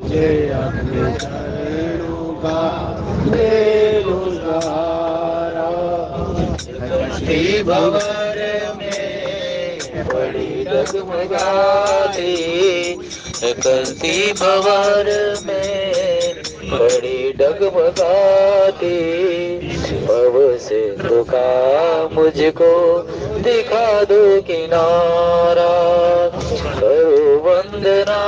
मुझे अपने चरणों का दे दो सहारा। कश्ती भंवर में पड़ी डगमगाती, कश्ती भंवर में पड़ी डगमगाती, भव सिंधु का मुझको दिखा दो किनारा। करो वंदना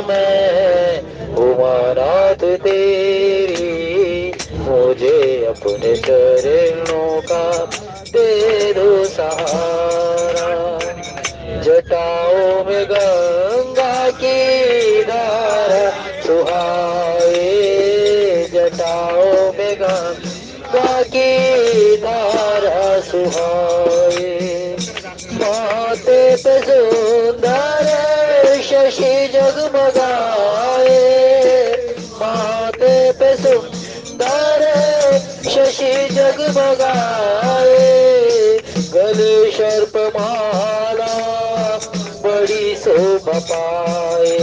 मैं उमानाथ तेरी, मुझे अपने चरणों का दे दो सहारा। जटाओं में गंगा की धारा सुहाए, जटाओं में गंगा की धारा सुहाए। माथे पे सुंदर शशि जगमगाए, माथे पे सुंदर शशि जगमगाए। गले सर्प माला बड़ी शोभा पाए,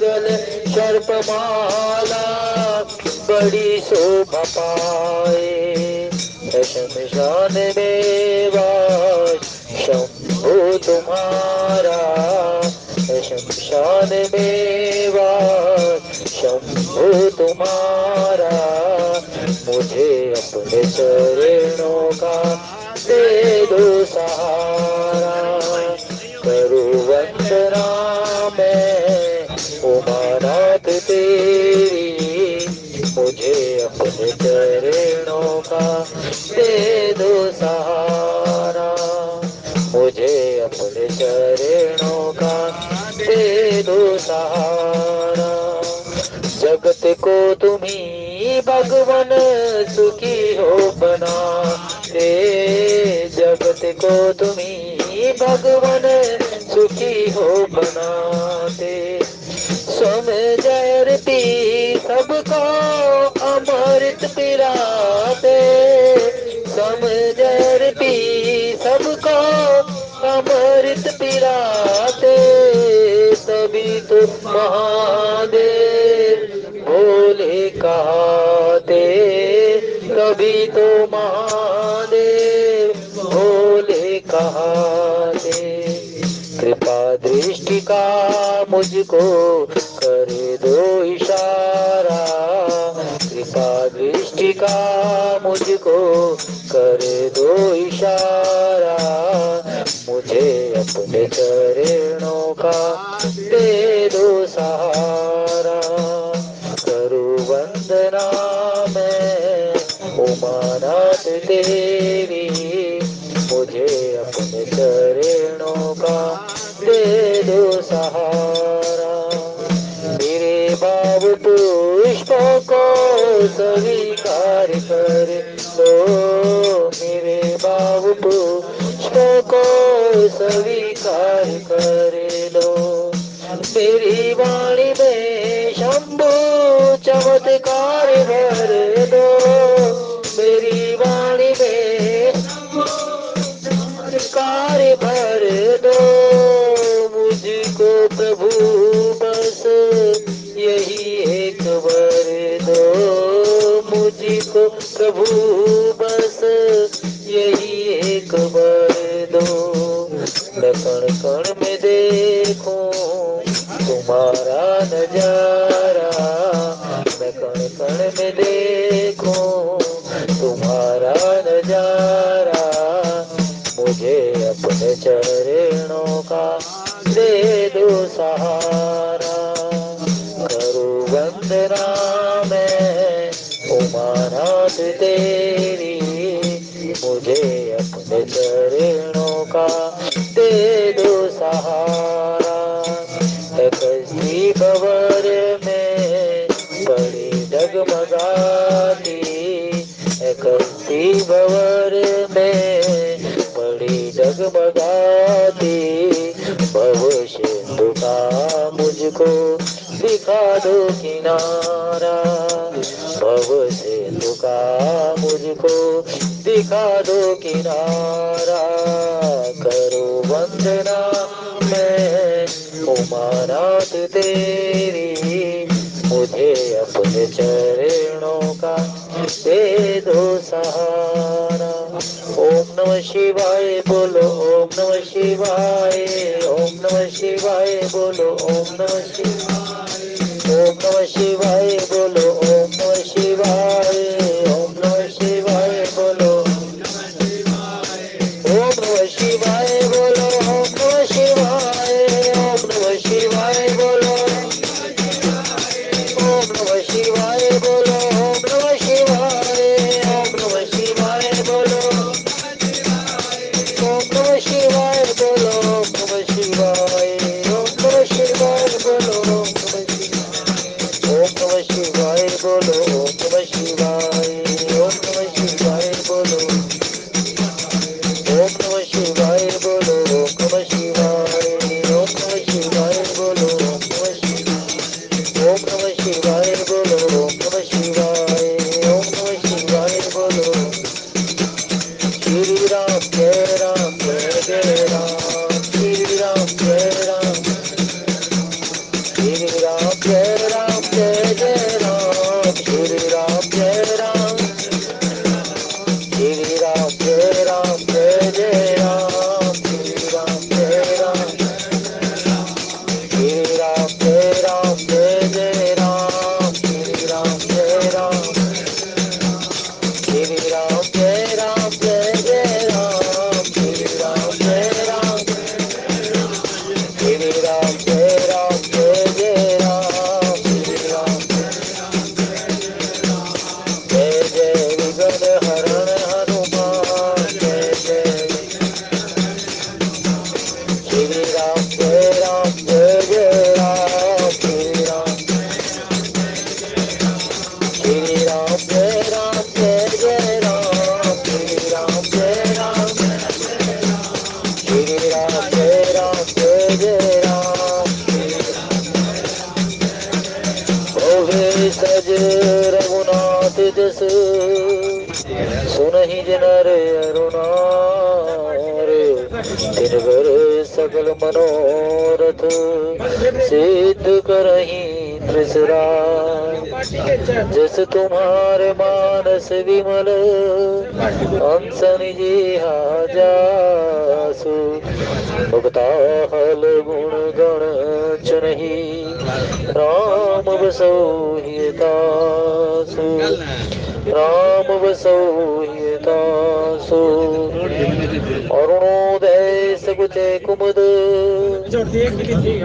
गले सर्प माला बड़ी शोभा पाए। शमशान में वास शंभु तुम्हारा, शमशान में वास शंभु तुम्हारा। मुझे अपने चरणों का दे दो सहारा। करो वंदना मैं उमानाथ तेरी, मुझे अपने चरणों का दे दो सहारा। मुझे अपने चरणों का दे दो सहारा। जगत को तुम्ही भगवान सुखी हो बनाते, जगत को तुम्ही भगवान सुखी हो बनाते। समझर पी सबको अमृत पिलाते, समझर पी सबको अमृत पिलाते। तभी तो महादेव भोले कहते, तभी तो महादेव भोले कहते। कृपा दृष्टि का मुझको कर दो इशारा, कृपा दृष्टि का मुझको कर दो इशारा। मुझे अपने चरणों का दे दो सहारा। करूं वंदना मैं उमानाथ तेरी, मुझे अपने चरणों का दे दो सहारा। मेरे भाव पुष्पों को स्वीकार कर लो, मेरे भाव पुष्पों को स्वीकार कर लो। मेरी वाणी में शंभु चमत्कार भर दो, मेरी वाणी में चमत्कार भर दो। मुझको प्रभु बस यही एक वर दो, मुझको प्रभु बस यही एक वर दो। मैं कण कण में देखूं तुम्हारा नजारा, मैं कण कण में देखूं तुम्हारा नजारा। मुझे अपने चरणों का दे दो सहारा। करूं वंदना मैं उमानाथ तेरी, मुझे अपने चरणों का दे दो सहारा। कश्ती भंवर में बड़ी डगमगाती, कश्ती भंवर में बड़ी डगमगाती। भव सिंधु का मुझको दिखा दो किनारा, भव सिंधु का मुझको दिखा दो किनारा। करो वंदना मैं उमानाथ तेरी, मुझे अपने चरणों का दे दो सहारा। ओम नमः शिवाय बोलो, ओम नमः शिवाय, ओम नमः शिवाय बोलो, ओम नमः शिवाय, ओम नमः शिवाय बोलो, ओम नमः शिवाय, ओम नमः शिवाय बोलो, ओम नमः शिवाय बोलो, ओम नमः शिवाय, ओम नमः शिवाय बोलो, ओम नमः शिवाय बोलो, ओम नमः शिवाय, ओम नमः शिवाय बोलो, ओम नमः शिवाय बोलो, ओम नमः शिवाय, ओम नमः शिवाय बोलो, ओम नमः शिवाय बोलो, ओम नमः शिवाय, ओम नमः शिवाय बोलो, ओम नमः शिवाय बोलो, ओम नमः शिवाय, ओम नमः शिवाय बोलो, ओम नमः शिवाय, ओम नमः शिवाय बोलो, ओम नमः शिवाय, ओम नमः शिवाय बोलो। श्री राम जय राम जय जय राम, श्री राम जय राम, श्री राम जय राम जय जय राम, श्री राम जय राम, श्री राम जय राम जय जय राम, श्री राम जय राम, श्री राम जय राम जय जय राम, श्री राम जय राम, श्री राम जय राम जय जय राम, श्री राम जय राम, श्री राम जय राम जय जय राम, श्री राम जय जय विघ्न हरण हनुमान, जय जय श्री राम जय राम जय जय राम, श्री राम, श्री राम जय राम जय जय राम, श्री राम जय राम, श्री राम जय राम जय जय राम, भोगे सज रघुनाथ जस, सुनहि जनर अरुणार, तिनकर सकल मनोरथ, सिद्ध करहि त्रिसराय। जस तुम्हारे मानस विमल, हंस निजी जासु, भुगता हल गुण गण चुनहि, राम बसो हिय तासु, राम बसो हिय तासु। अरुणोदय सकुचे कुमुद,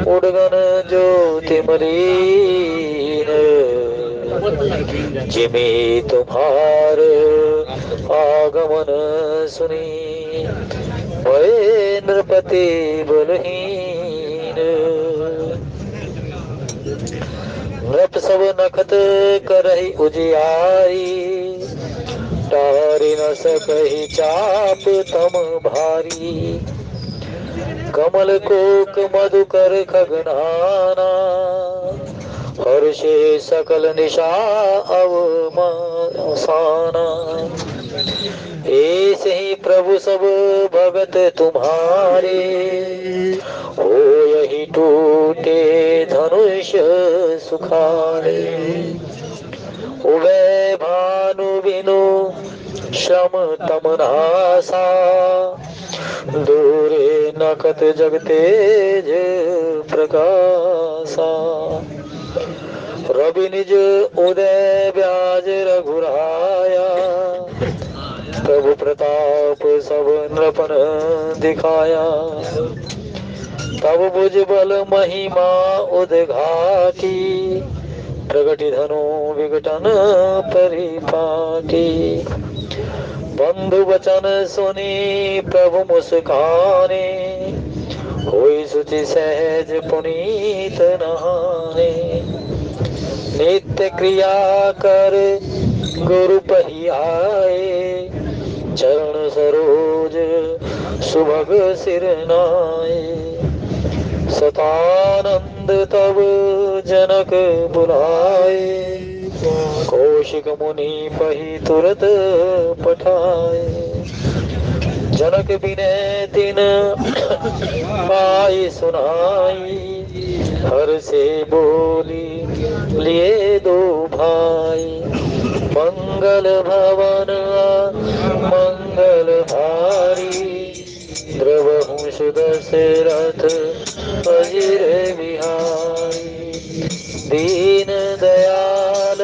उड़गन ज्योति मलिन, जिमि तुम्हार आगमन सुनी, भये नृपति बलहीन। नृप सब नखत करहि उजियारी, टारि न सकहि चाप तम भारी। कमल कोक मधुकर खगनाना, हर्षे सकल निशा अवसाना। ऐसे ही प्रभु सब भगत तुम्हारे, हो यही टूटे धनुष सुखारे। उभय भानु बिनु श्रम तम नासा, दूरे नखत जग तेज प्रकाशा। रवि निज उदय व्याज रघुराया, प्रभु प्रताप सब नृपन दिखाया। तब भुज बल महिमा उद्घाटी, प्रगति धनु विघटन परिपाटी। बंधु वचन सुनी प्रभु मुस्काने, होई सुचि सहज पुनीत नहाने। नित्य क्रिया कर गुरु पहियाए, चरण सरोज सुभग सिर नाए। सतानंद तब जनक बुलाए, कौशिक मुनि पही तुरत पठाए। जनक बिनय तिन पाई सुनाई, हर से बोली लिए दो भाई, मंगल भवन मंगल हारी, द्रवहु सुदशरथ अजिर बिहारी, दीन दयाल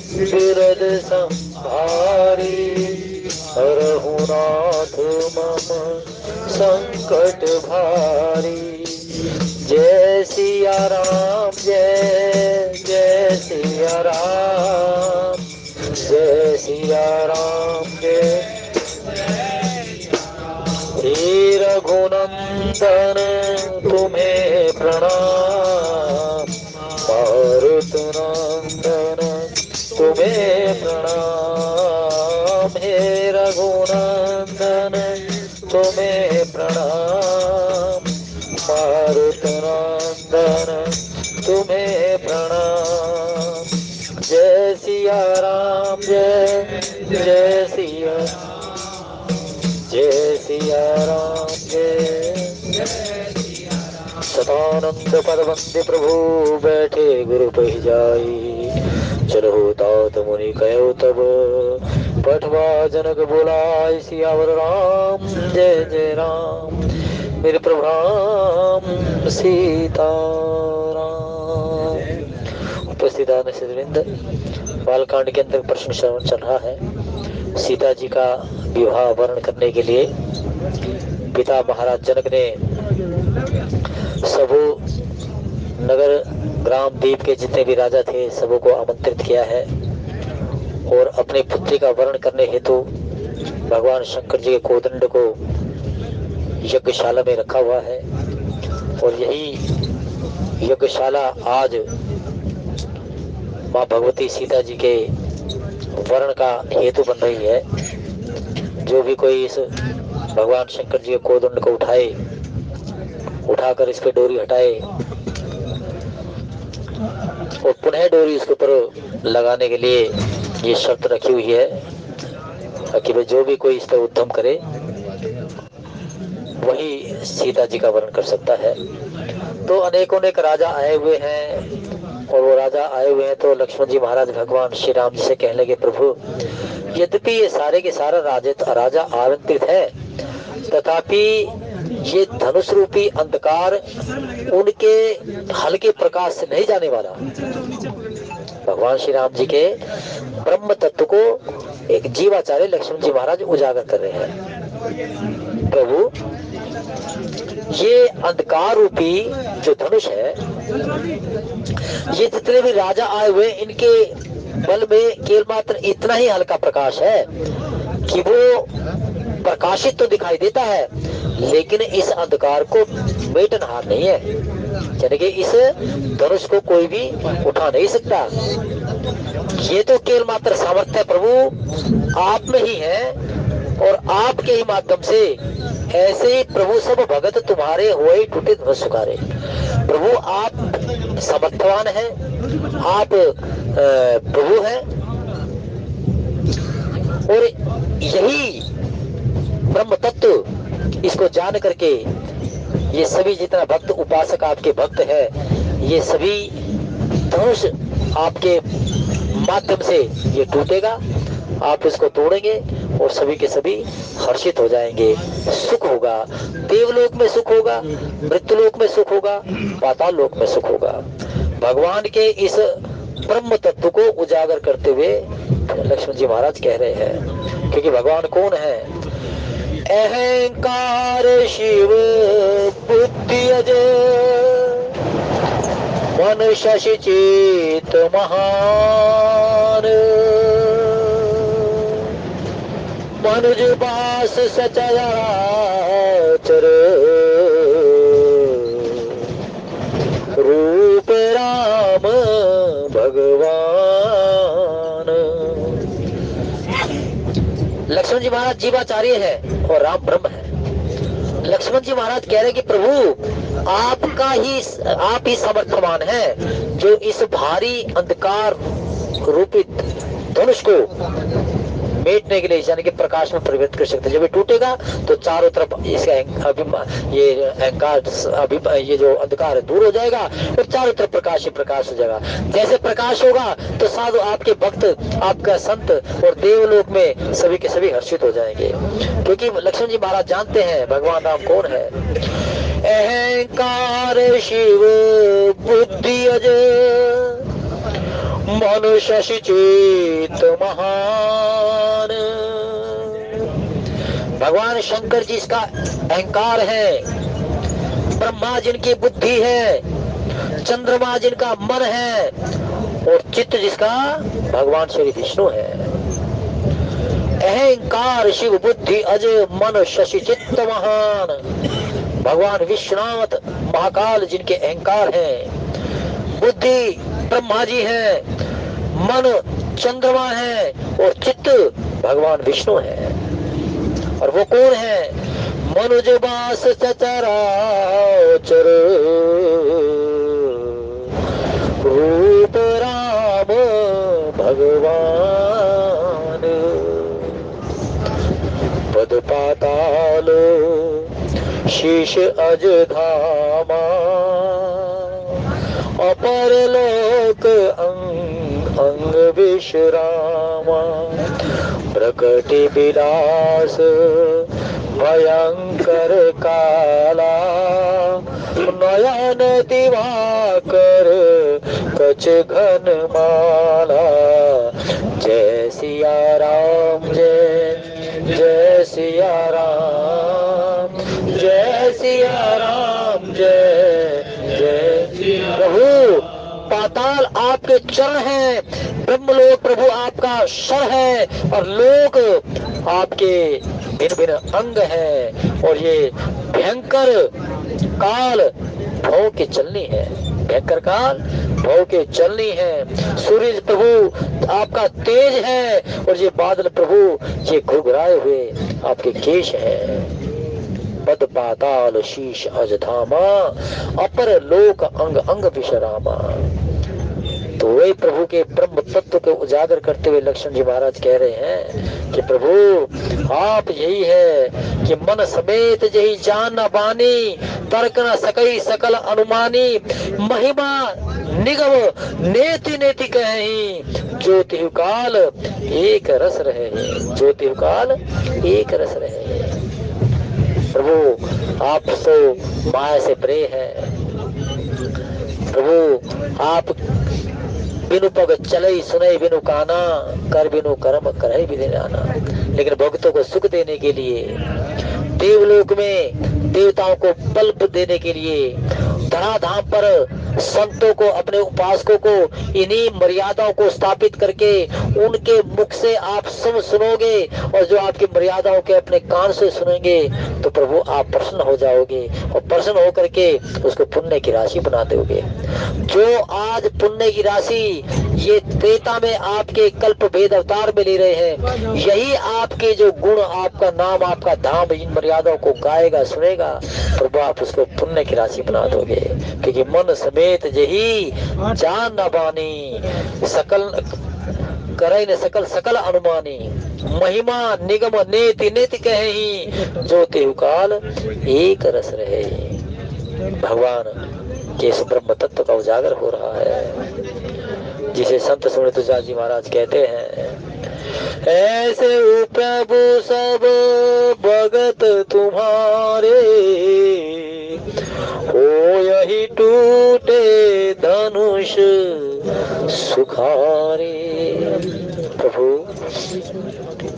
बिरद संहारी, हरहु नाथ मम संकट भारी। जय सिया राम जय जय सिया राम, जय सिया राम जय। हे रघुनंदन तुम्हें प्रणाम, मारुत नंदन तुम्हें प्रणाम, हे रघुनंदन तुम्हें प्रणाम, मारुत नंदन तुम्हें प्रणाम। जय सिया राम जय जय सिया, जय सिया राम जय। सदानंद पद वंदे प्रभु बैठे गुरु पहि जाई, चलो तात मुनि कहो तब, पठवा जनक बोलाय सियावर राम जय जय राम। मेरे प्रभु राम सीता राम। उपस्थित आनंद बालकांड के अंदर प्रश्न श्रवण चल रहा है। सीता जी का विवाह वर्ण करने के लिए पिता महाराज जनक ने सबो नगर ग्राम द्वीप के जितने भी राजा थे सबों को आमंत्रित किया है और अपनी पुत्री का वर्ण करने हेतु भगवान शंकर जी के कोदंड को यज्ञशाला में रखा हुआ है। और यही यज्ञशाला आज माँ भगवती सीता जी के वर्ण का हेतु बन रही है। जो भी कोई इस भगवान शंकर जी के कोदंड को उठाकर इस पे डोरी हटाए और पुनः डोरी इसके ऊपर लगाने के लिए ये शर्त रखी हुई है कि जो भी कोई इस पर उद्यम करे वही सीता जी का वर्ण कर सकता है। तो अनेकों अनेक राजा आए हुए हैं और वो राजा आए हुए हैं तो लक्ष्मण जी महाराज भगवान श्री राम जी से कहने लगे, प्रभु यद्यपि ये सारे के सारा राजा आमंत्रित है तथापि ये धनुष रूपी अंधकार उनके हल्के प्रकाश से नहीं जाने वाला। भगवान श्री राम जी के ब्रह्म तत्व को एक जीवाचार्य लक्ष्मण जी महाराज उजागर कर रहे हैं। प्रभु ये अंधकार रूपी जो धनुष है, ये जितने भी राजा आए हुए इनके बल में केवल मात्र इतना ही हल्का प्रकाश है कि वो प्रकाशित तो दिखाई देता है लेकिन इस अंधकार को मेटनहार नहीं है, यानी कि इस धनुष को कोई भी उठा नहीं सकता। ये तो केवल मात्र सामर्थ्य प्रभु आप में ही है और आपके ही माध्यम से ऐसे ही प्रभु सब भगत तुम्हारे हुए टूटे धनुष सुखारे। प्रभु आप समर्थवान हैं, आप प्रभु हैं और यही ब्रह्म तत्व इसको जान करके ये सभी जितना भक्त उपासक आपके भक्त है ये सभी धनुष आपके माध्यम से ये टूटेगा, आप इसको तोड़ेंगे और सभी के सभी हर्षित हो जाएंगे, सुख होगा, देवलोक में सुख होगा, मृत्युलोक में सुख होगा, पाताल लोक में सुख होगा। भगवान के इस ब्रह्म तत्व को उजागर करते हुए लक्ष्मण जी महाराज कह रहे हैं, क्योंकि भगवान कौन है? अहंकार शिव बुद्धि अजय, मन शशि चेत महान, मनुज बास सचराचर, रूप राम भगवान। लक्ष्मण जी महाराज जीवाचार्य है और राम ब्रह्म है। लक्ष्मण जी महाराज कह रहे कि प्रभु आप ही समर्थवान है जो इस भारी अंधकार रूपित धनुष को समेटने के लिए यानी कि प्रकाश में परिवर्तित कर सकते हैं। जब ये टूटेगा तो चारों तरफ इसका ये अहंकार ये जो अंधकार है दूर हो जाएगा और चारों तरफ प्रकाश ही प्रकाश हो जाएगा। जैसे प्रकाश होगा तो साधु आपके भक्त, आपका संत और देवलोक में सभी के सभी हर्षित हो जाएंगे, क्योंकि लक्ष्मण जी महाराज जानते हैं भगवान राम कौन है। अहंकार शिव बुद्धि अज मनुष्य चित महान। भगवान शंकर जी इसका अहंकार है, ब्रह्मा जिनकी बुद्धि है, चंद्रमा जिनका मन है और चित्त जिसका भगवान श्री विष्णु है। अहंकार शिव बुद्धि अज मन शशि चित्त महान। भगवान विश्वनाथ महाकाल जिनके अहंकार है, बुद्धि ब्रह्मा जी है, मन चंद्रमा है और चित्त भगवान विष्णु है। और वो कौन है? मनुज बास चराचर रूप राम भगवान। पद पाताल शीश अज धामा अपर लोक अंग अंग विश्रामा। प्रकटि विलास भयंकर काला नयन दिवाकर कच घन माला। जय सिया राम जय जय सिया राम, जय सिया राम जय जय सिया। प्रभु पाताल आपके चरण हैं, ब्रह्मलोक प्रभु आपका सर है और लोक आपके भिन्न भिन्न अंग है। और ये भयंकर काल भव के चलनी है, भयंकर काल भव के चलनी है। सूर्य प्रभु आपका तेज है और ये बादल प्रभु ये घुघराए हुए आपके केश है। पद पाताल शीश अज धामा अपर लोक अंग अंग विश्रामा। तो वही प्रभु के ब्रह्म तत्व को उजागर करते हुए लक्ष्मण जी महाराज कह रहे हैं कि प्रभु आप यही है कि मन समेत यही जान न बानी, तर्क न सकई सकल अनुमानी। महिमा निगम नेति नेति कहीं, ज्योति काल एक रस रहे, ज्योति काल एक रस रहे। प्रभु आप तो माया से परे है। प्रभु आप बिनु पग चले सुने बिनु काना, कर बिनु कर्म करे बिनु आना। लेकिन भक्तों को सुख देने के लिए, देवलोक में देवताओं को बल देने के लिए, धराधाम पर संतों को, अपने उपासकों को इन्हीं मर्यादाओं को स्थापित करके उनके मुख से आप सब सुनोगे और जो आपकी मर्यादाओं के अपने कान से सुनेंगे तो प्रभु आप प्रसन्न हो जाओगे और प्रसन्न होकर के उसको पुण्य की राशि बना दोगे। जो आज पुण्य की राशि ये त्रेता में आपके कल्प भेद अवतार में ले रहे हैं, यही आपके जो गुण, आपका नाम, आपका धाम, इन मर्यादाओं को गाएगा सुनेगा, प्रभु आप उसको पुण्य की राशि बना दोगे। क्योंकि मन समेत यही जान न बानी, सकल करे न सकल सकल अनुमानी। महिमा निगम नेति नेति कहीं, जो तेहुकाल एक रस रहे। भगवान के इस ब्रह्म तत्व का उजागर हो रहा है, जिसे संत सुने तुलसीदास जी महाराज कहते हैं, ऐसे प्रभु सब भगत तुम्हारे, हो यही टूटे धनुष सुखारे। प्रभु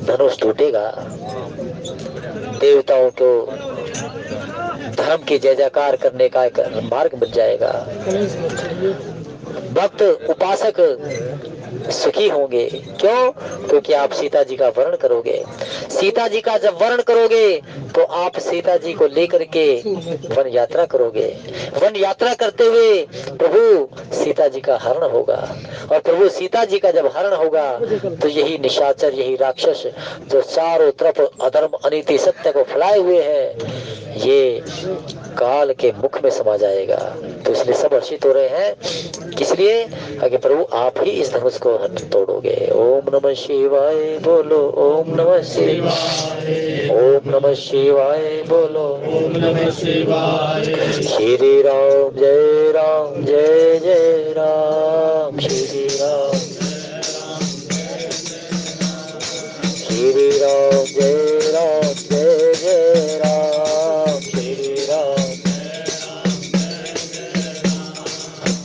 धनुष टूटेगा, देवताओं को धर्म की जय जयकार करने का एक मार्ग बन जाएगा। भक्त उपासक सुखी होंगे। क्यों? क्योंकि आप सीता जी का वर्ण करोगे। सीता जी का जब वर्ण करोगे तो आप सीता जी को लेकर के वन यात्रा करोगे। वन यात्रा करते हुए प्रभु सीता जी का हरण होगा और प्रभु सीता जी का जब हरण होगा तो यही निशाचर, यही राक्षस जो चारों तरफ अधर्म अनीति सत्य को फैलाए हुए हैं, ये काल के मुख में समा जाएगा। तो इसलिए सब हर्षित हो रहे हैं। किस लिए? आगे प्रभु आप ही इस धनुष को तोड़ोगे। ओम नमः शिवाय बोलो, ओम नमः शिवाय, ओम नमः शिवाय बोलो, ओम नमः शिवाय। श्री राम जय राम, जय जय राम, श्री राम, श्री राम जय राम, जय जय राम, श्री राम।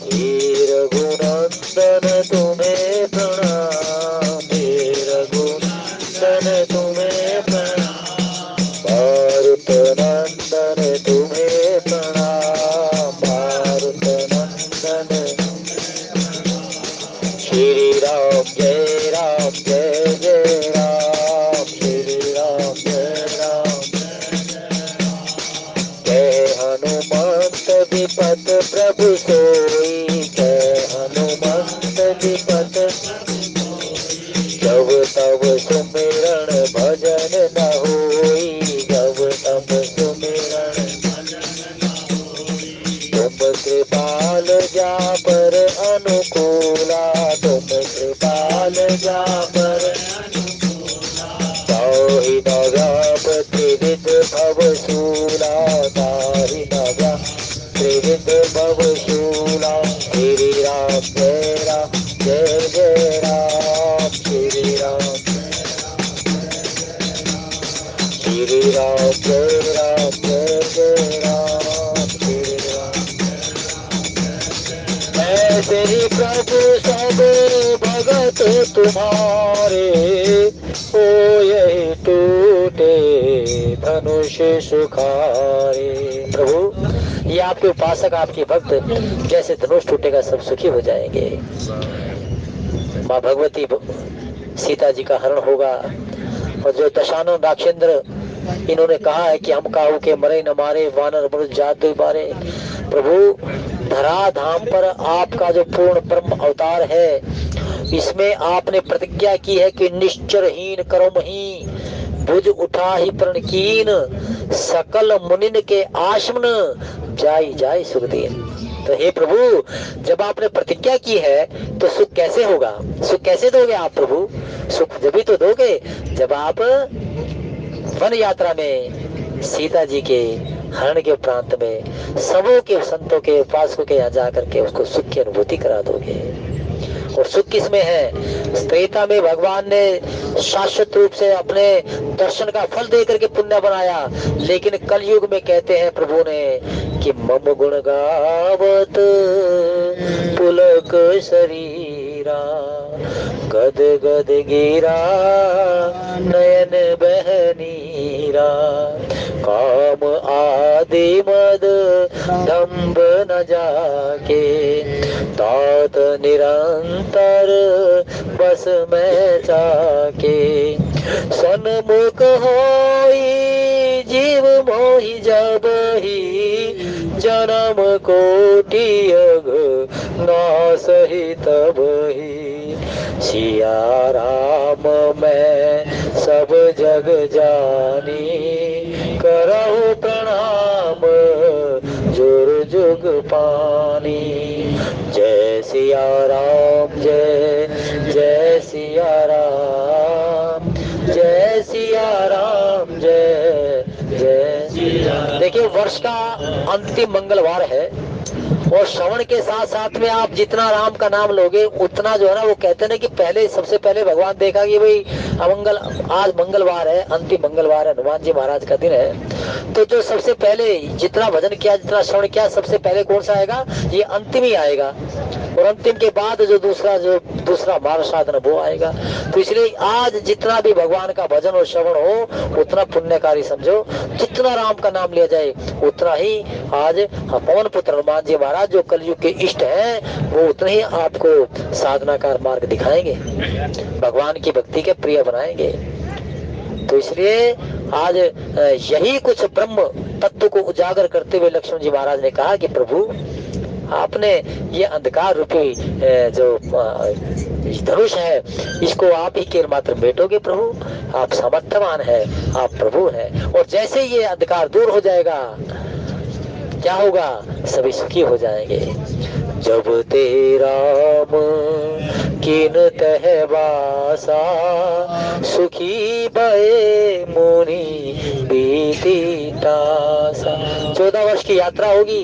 हे रघुनंदन तुम्हें प्रणाम, हे रघुनंदन तुम्हें प्रणाम, मारुत नंदन तुम्हें प्रणाम, मारुत नंदन। श्री राम जय राम, जय जय राम, श्री राम जय राम। जय हनुमंत विपत प्रभु सोई, जय हनुमंत विपत। जब तब सुमिरन भजन न होई, जब तब सुमिरन। तुम कृपाल जा पर अनुकूला, तुम कृपाल जा पर। ताहि न व्यापति विद भव शूला, ताहि न व्यापति विद भव शूला। श्री राम जय राम, जय जय राम, श्री राम, श्री राम जय राम, जय जय राम, श्री राम। ऐसे ही प्रभु सब भगत तुम्हारे, हो यही टूटे धनुष सुखारे। प्रभु ये आपके उपासक, आपके भक्त जैसे धनुष टूटेगा सब सुखी हो जाएंगे। माँ भगवती सीता जी का हरण होगा, और जो दशानन राक्षेंद्र इन्होंने कहा है कि हम काहू के मरे न मारे, वानर मनुष्य जात मारे। प्रभु धरा धाम पर आपका जो पूर्ण ब्रह्म अवतार है, इसमें आपने प्रतिज्ञा की है कि निश्चरहीन कर्महीन भुज उठा ही प्रणकीन, सकल मुनिन के आश्मन जाई जाई सुखदीन। तो हे प्रभु जब आपने प्रतिज्ञा की है तो सुख कैसे होगा? सुख कैसे दोगे आप प्रभु? सुख जब ही तो दोगे जब आप वन यात्रा में सीता जी के हरण के प्रांत में सबों के संतों के उपासकों के यहाँ जा करके उसको सुख की अनुभूति करा दोगे। और सुख किसमें है? त्रेता में भगवान ने शाश्वत रूप से अपने दर्शन का फल दे करके पुण्य बनाया, लेकिन कलयुग में कहते हैं प्रभु ने कि मम गुण गावत पुलक शरीरा, गद गद गिरा नयन बहनीरा, काम आदि मद दम्भ न जाके, तात निरंतर बस में जाके, सन्मुख होई जीव मोहि जब ही, जन्म कोटि अघ नास ही तब ही, सिया राम मैं सब जग जानी, करहु प्रणाम जुर जुग पानी। जय सिया राम, जय जय सिया राम, जय सिया राम, जय जय सिया। देखिए वर्ष का अंतिम मंगलवार है, और श्रवण के साथ साथ में आप जितना राम का नाम लोगे उतना जो है ना, वो कहते हैं कि पहले सबसे पहले भगवान देखा कि भाई अमंगल, आज मंगलवार है, अंतिम मंगलवार है, हनुमान जी महाराज का दिन है, तो जो सबसे पहले जितना भजन किया, जितना श्रवण किया, सबसे पहले कौन सा आएगा? ये अंतिम ही आएगा, और अंतिम के बाद जो दूसरा मार्ग साधन वो आएगा। तो इसलिए आज जितना भी भगवान का भजन और श्रवण हो उतना पुण्यकारी समझो, जितना राम का नाम लिया जाए उतना ही आज पवन पुत्र हनुमान जी महाराज जो कलयुग के इष्ट हैं वो उतने ही आपको साधना का मार्ग दिखाएंगे, भगवान की भक्ति के प्रिय बनाएंगे। तो इसलिए आज यही कुछ ब्रह्म तत्व को उजागर करते हुए लक्ष्मण जी महाराज ने कहा कि प्रभु आपने ये अंधकार रूपी जो धनुष है इसको आप ही केवल मात्र बेटोगे प्रभु, आप समर्थवान है, आप प्रभु हैं। और जैसे ये अंधकार दूर हो जाएगा, क्या होगा? सभी सुखी हो जाएंगे। जब ते राम किन तह वासा, सुखी भये मुनि बीती टासा। 14 वर्ष की यात्रा होगी।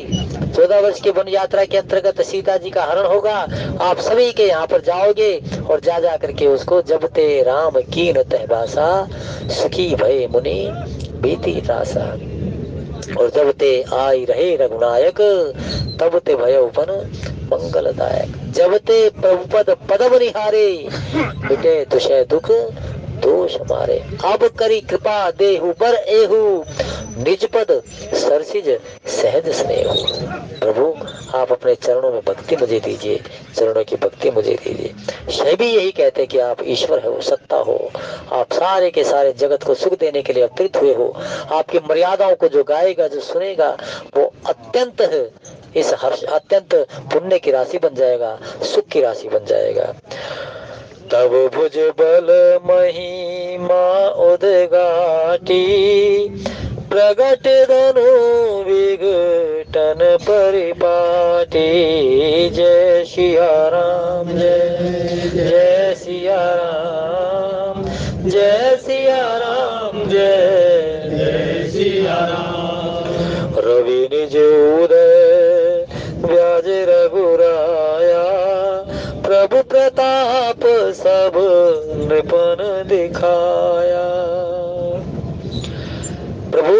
14 वर्ष की वन यात्रा के अंतर्गत सीता जी का हरण होगा। आप सभी के यहाँ पर जाओगे और जा करके उसको जब ते राम कीन तह वासा, सुखी भये मुनि बीती टासा। और जब ते आई रहे रघुनायक, तब ते भयउपन मंगलदायक। जब ते प्रभुपद पदम निहारे, मिटे तुषे दुख दोष हमारे। अब करी कृपा देहु बर एहु, निज पद सरसिज सहज स्नेह। प्रभु आप अपने चरणों में भक्ति मुझे दीजिए, चरणों की भक्ति मुझे दीजिए। सभी यही कहते कि आप ईश्वर हो, सत्ता हो, आप सारे के सारे जगत को सुख देने के लिए अवतरित हुए हो। आपकी मर्यादाओं को जो गाएगा, जो सुनेगा, वो अत्यंत इस हर्ष, अत्यंत पुण्य की राशि बन जाएगा, सुख की राशि बन जाएगा। तब भुज बल महिमा उद्गाटी, प्रगट धनु विघटन परिपाटी। जय सिया राम, जय जय सिया राम, जय सिया राम, जय जय सिया राम। रवि निज उदय व्याज रघुराया, प्रभु प्रताप सब नृपन दिखाया। प्रभु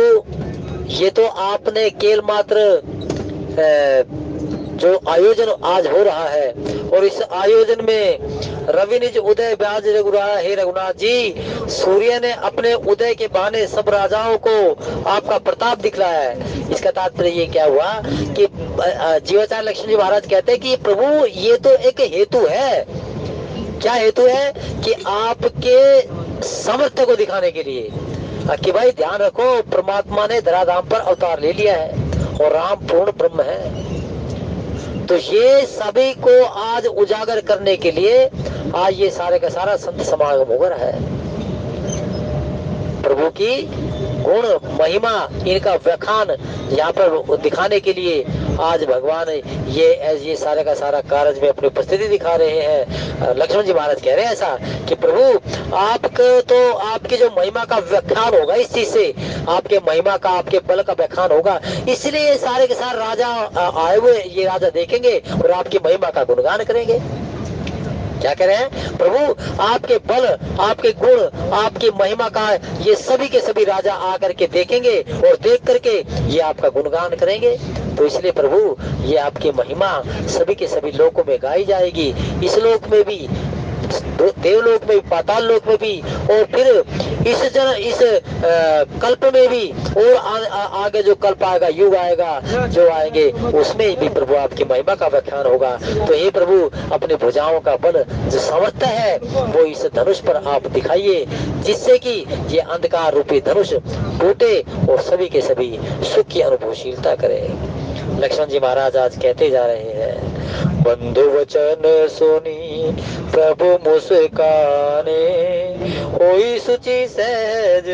ये तो आपने केवल मात्र जो आयोजन आज हो रहा है, और इस आयोजन में रवि निज उदय व्याज रघुराया। हे रघुनाथ जी, सूर्य ने अपने उदय के बहाने सब राजाओं को आपका प्रताप दिखलाया है। इसका तात्पर्य ये क्या हुआ कि जीवाचार्य लक्ष्मण जी महाराज कहते हैं कि प्रभु ये तो एक हेतु है। क्या हेतु है? कि आपके सामर्थ्य को दिखाने के लिए कि भाई ध्यान रखो, परमात्मा ने धराधाम पर अवतार ले लिया है और राम पूर्ण ब्रह्म है। तो ये सभी को आज उजागर करने के लिए आज ये सारे का सारा संत समागम हो रहा है। प्रभु की गुण महिमा, इनका व्याख्यान यहाँ पर दिखाने के लिए आज भगवान ये सारे का सारा कार्य में अपनी उपस्थिति दिखा रहे हैं। लक्ष्मण जी महाराज कह रहे हैं ऐसा कि प्रभु आपको तो आपकी जो महिमा का व्याख्यान होगा, इस चीज से आपके महिमा का, आपके बल का व्याख्यान होगा, इसलिए सारे के सारे राजा आए हुए ये राजा देखेंगे और आपकी महिमा का गुणगान करेंगे। क्या कह रहे हैं? प्रभु आपके बल, आपके गुण, आपकी महिमा का ये सभी के सभी राजा आकर के देखेंगे और देख करके ये आपका गुणगान करेंगे। तो इसलिए प्रभु ये आपकी महिमा सभी के सभी लोकों में गाई जाएगी, इस लोक में भी, देवलोक में भी, पाताल लोक में भी, और फिर इस कल्प में भी, और आगे जो कल्प आएगा, युग आएगा, जो आएंगे उसमें भी प्रभु आपकी महिमा का व्याख्यान होगा। तो हे प्रभु अपने भुजाओं का बल जो सामर्थ्य है वो इस धनुष पर आप दिखाइए, जिससे कि ये अंधकार रूपी धनुष टूटे और सभी के सभी सुख की अनुभवशीलता करे। लक्ष्मण जी महाराज आज कहते जा रहे हैं, बंधु वचन सुनी प्रभु मुस्काने, होई सुचि सहज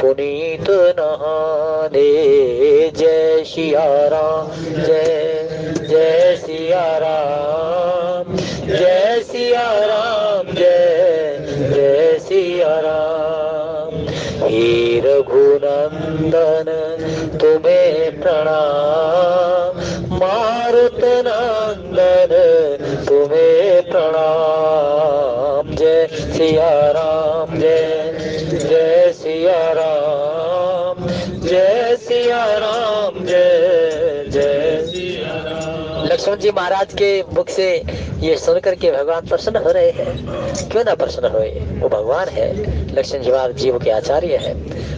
पुनीत नहाने। जय सिया राम, जय जय सिया राम, जय सिया राम, जय जय सिया राम। हे रघुनंदन तुम्हें प्रणाम, मारुत नंदन तुम्हें प्रणाम। जय सिया राम, जय जय सिया राम, जय सिया राम, जय जय सिया राम। लक्ष्मण जी महाराज के मुख से ये सुनकर के भगवान प्रसन्न हो रहे हैं। क्यों ना प्रसन्न होए, वो भगवान है। लक्ष्मण जी महाराज जीव के आचार्य है।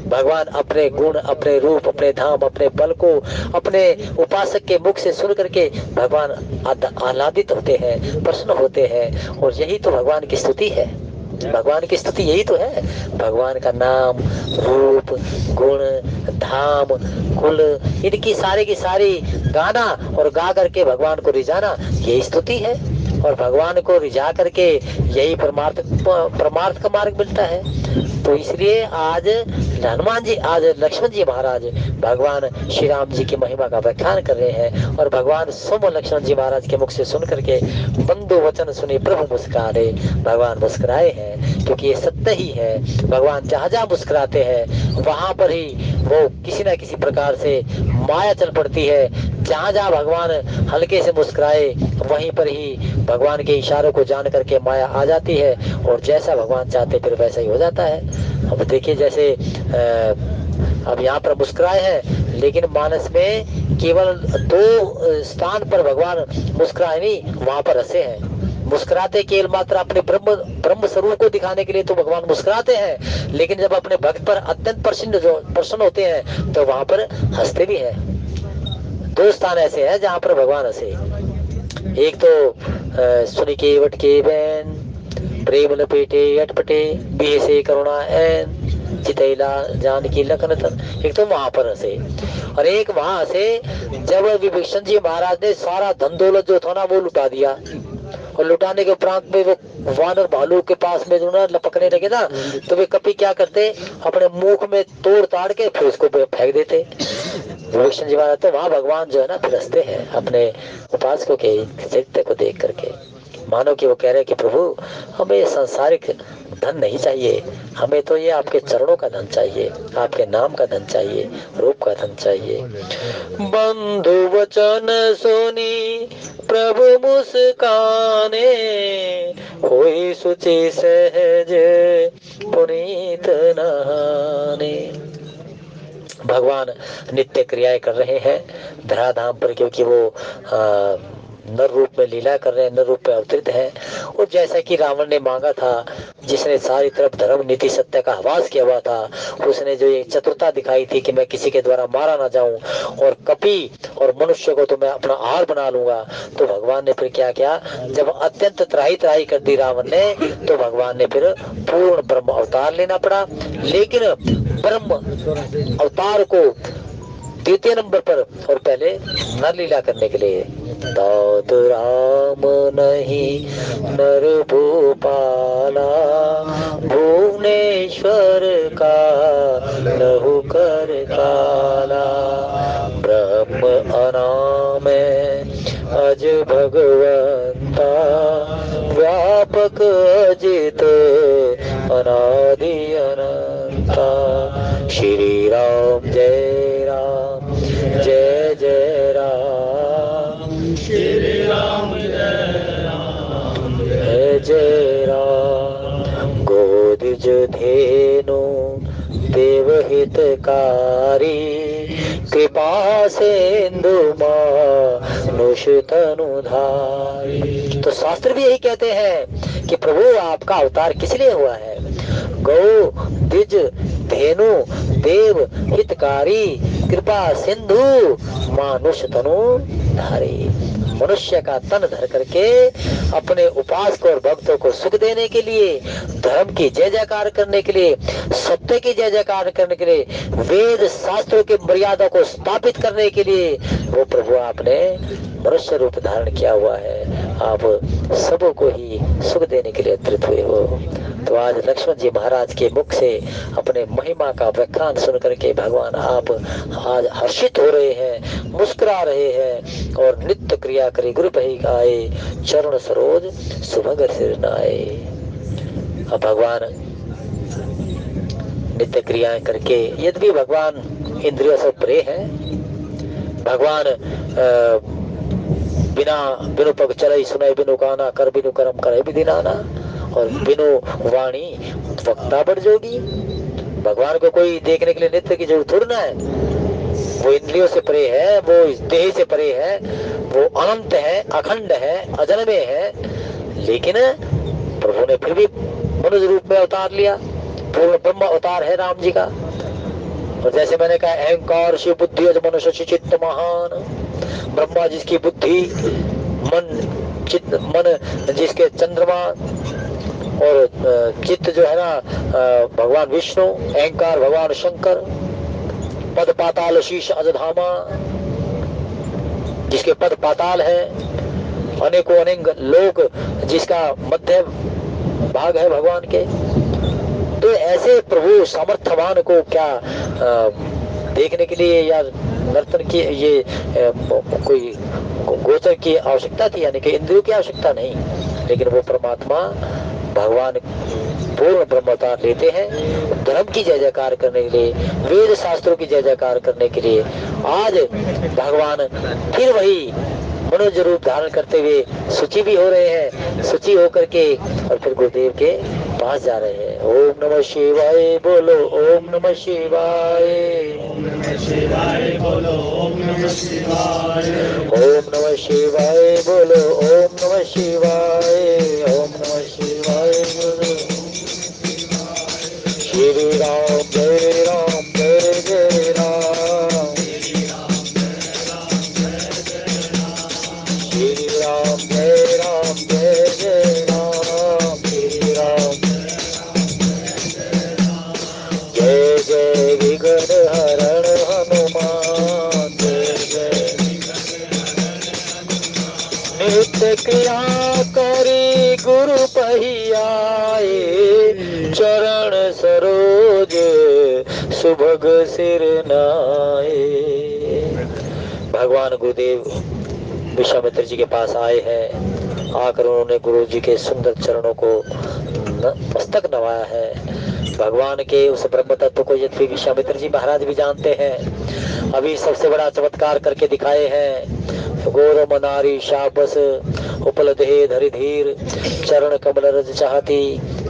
भगवान अपने गुण, अपने रूप, अपने धाम, अपने बल को अपने उपासक के मुख से सुन करके भगवान आह्लादित होते हैं, प्रसन्न होते हैं। और यही तो भगवान की स्तुति है। भगवान की स्तुति यही तो है। भगवान का नाम, रूप, गुण, धाम, कुल, इनकी सारी की सारी गाना और गा करके भगवान को रिझाना, यही स्तुति है। और भगवान को रिझा करके यही परमार्थ का मार्ग मिलता है। तो इसलिए आज हनुमान जी आज लक्ष्मण जी महाराज भगवान श्री राम जी की महिमा का व्याख्यान कर रहे हैं और भगवान स्वयं लक्ष्मण जी महाराज के मुख से सुन करके बंधु वचन सुने प्रभु मुस्कुराए। भगवान मुस्कुराए हैं क्योंकि ये सत्य ही है। भगवान जहाँ जहाँ मुस्कुराते हैं वहां पर ही वो किसी ना किसी प्रकार से माया चल पड़ती है। जहाँ जहाँ भगवान हल्के से मुस्कुराए वहीं पर ही भगवान के इशारों को जान करके माया आ जाती है और जैसा भगवान चाहते फिर वैसा ही हो जाता है। अब देखिए जैसे अब यहाँ पर मुस्कुराए हैं लेकिन मानस में केवल दो स्थान पर भगवान मुस्कुराए नहीं, वहां पर हंसे हैं। मुस्कुराते केवल मात्र अपने ब्रह्म ब्रह्म स्वरूप को दिखाने के लिए तो भगवान मुस्कुराते हैं, लेकिन जब अपने भक्त पर अत्यंत प्रसन्न होते हैं तो वहां पर हंसते भी हैं। दो स्थान ऐसे हैं जहां पर भगवान हंसे। एक तो सुनी के वट के बैन प्रेम लपेटे अटपटे बिह से करुणा एन चितैला जान की लखन तन, एक तो वहां पर हंसे। और एक वहां हंसे जब विभीषण जी महाराज ने सारा धन दौलत जो था ना वो लुटा दिया और लुटाने के उपरांत में वो वानर भालू के पास में जो ना लपकने लगे ना तो वे कपि क्या करते, अपने मुख में तोड़ ताड़ के फिर उसको फेंक देते। विभीषण जी महाराज तो वहां भगवान जो है ना फिर हंसते हैं अपने उपासकों के चरित्र को देख करके। मानो कि वो कह रहे कि प्रभु हमें सांसारिक धन नहीं चाहिए, हमें तो ये आपके चरणों का धन चाहिए, आपके नाम का धन चाहिए, रूप का धन चाहिए। बंधु वचन सुनी प्रभु मुस्काने होई सुचि सहज पुनीत नहाने। भगवान नित्य क्रियाएं कर रहे हैं धराधाम पर क्योंकि वो नर रूप में लीला कर रहे हैं, नर रूप में अवतरित है। और जैसा कि रावण ने मांगा था, जिसने सारी तरफ धर्म नीति सत्य का आवाज किया हुआ था, उसने जो ये चतुरता दिखाई थी कि मैं किसी के द्वारा मारा ना जाऊं और कपि और मनुष्य को तो मैं अपना आहार बना लूंगा, तो भगवान ने फिर क्या किया, जब अत्यंत त्राही त्राही कर दी रावण ने तो भगवान ने फिर पूर्ण ब्रह्म अवतार लेना पड़ा। लेकिन ब्रह्म अवतार को द्वितीय नंबर पर और पहले नर लीला करने के लिए तात राम नहीं नर भूपाला भुवनेश्वर का लहु कर काला ब्रह्म अनाम अज भगवंता व्यापक अजित अनादि अनंता श्री राम जय राम जय जय राम श्री राम जय राम जय जय राम गोदिज धेनु देव हितकारी कृपा सिंधु मानुष तनुधारी। तो शास्त्र भी यही कहते हैं कि प्रभु आपका अवतार किस लिए हुआ है। गौ द्विज धेनु देव हितकारी कृपा सिंधु मानुष तनु धारी। मनुष्य का तन धर करके अपने उपासकों और भक्तों को सुख देने के लिए, धर्म की जय जयकार करने के लिए, सत्य की जय जयकार करने के लिए, वेद शास्त्रों की मर्यादा को स्थापित करने के लिए वो प्रभु आपने मनुष्य रूप धारण किया हुआ है। आप सबको ही सुख देने के लिए अवतरित हुए हो। तो आज लक्ष्मण जी महाराज के मुख से अपने महिमा का व्याख्यान सुन करके भगवान आप आज हर्षित हो रहे हैं, मुस्कुरा रहे हैं और नित्य क्रिया करी गुरु पही गाए चरण सरोज सुभग सिर नाए। अब भगवान नित्य क्रियाएं करके, यद्यपि भगवान इंद्रियों से परे है, भगवान बिना बिनु पग चले सुनाई बिनु गाना कर बिनु कर्म करे भी दिनाना और बिनु वाणी वक्ता बढ़ जोगी। भगवान को कोई देखने के लिए नित्य की जरूरत थोड़ी ना है। वो इंद्रियों से परे है, वो इस देह से परे है, वो अनंत है, अखंड है, अजन्मे है, लेकिन प्रभु ने फिर भी मनुष्य रूप में अवतार लिया। पूर्ण ब्रह्म अवतार है राम जी का। और जैसे मैंने कहा अहंकार शिव बुद्धि अज मनुष्य चित्त महान, ब्रह्मा जिसकी बुद्धि, मन चित्त, मन जिसके चंद्रमा और चित्त जो है ना भगवान विष्णु, अहंकार भगवान शंकर, पद पाताल शीश अजधामा जिसके पद पाताल है, अनेकों अनेक लोक जिसका मध्य भाग है भगवान के, तो ऐसे प्रभु सामर्थ्यवान को क्या देखने के लिए या नर्तन की ये कोई गोचर की आवश्यकता थी, यानी कि इंद्रियों की आवश्यकता नहीं, लेकिन वो परमात्मा भगवान पूर्ण ब्रह्मतार लेते हैं धर्म की जय जयकार करने के लिए, वेद शास्त्रों की जय जयकार करने के लिए। आज भगवान फिर वही मनुष्य रूप धारण करते हुए शुचि भी हो रहे हैं, शुचि होकर के और फिर गुरुदेव के पास जा रहे हैं। ओम नमः शिवाय बोलो, ओम नमः शिवाय, ओम नमः शिवाय बोलो, ओम नमः शिवाय, ओम नमः शिवाय बोलो, ओम नमः शिवाय, ओम नमः शिवाय बोलो। श्री राम जय राम जय जय राम, श्री राम जय राम जय जय राम, श्री राम जय जय विघ्न हरण हनुमान, जय जय नित्य क्रियाकारी गुरु पहियाए, चरण सरोज सुभग सिर नाए। भगवान गुरुदेव विश्वामित्र जी के पास आए हैं, आकर उन्होंने गुरु जी के सुंदर चरणों को मस्तक नवाया है। भगवान के उस ब्रह्म तत्व को यद्यपि विश्वामित्र जी महाराज भी जानते हैं, अभी सबसे बड़ा चमत्कार करके दिखाए हैं। गौरव नारी शाबस उपलधे धरि धीर, चरण कमल रज चाहती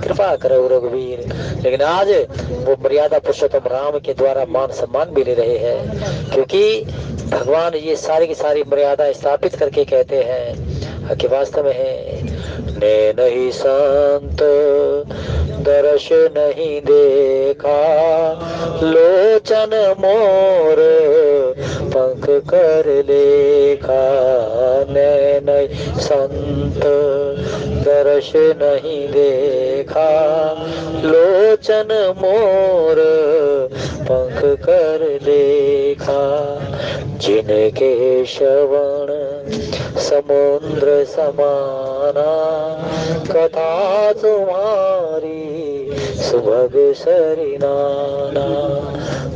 कृपा करो रघुवीर। लेकिन आज वो मर्यादा पुरुषोत्तम राम के द्वारा मान सम्मान भी ले रहे हैं, क्योंकि भगवान ये सारी की सारी मर्यादा स्थापित करके कहते हैं कि वास्तव में है ने नहीं संत दर्श नहीं देखा, लोचन मोर पंख कर लेखा। ने नहीं संत दर्श नहीं देखा, लोचन मोर पंख कर लेखा। जिनके श्रवण समुद्र समाना, कथा तुम्हारी सुभग सरिनाना।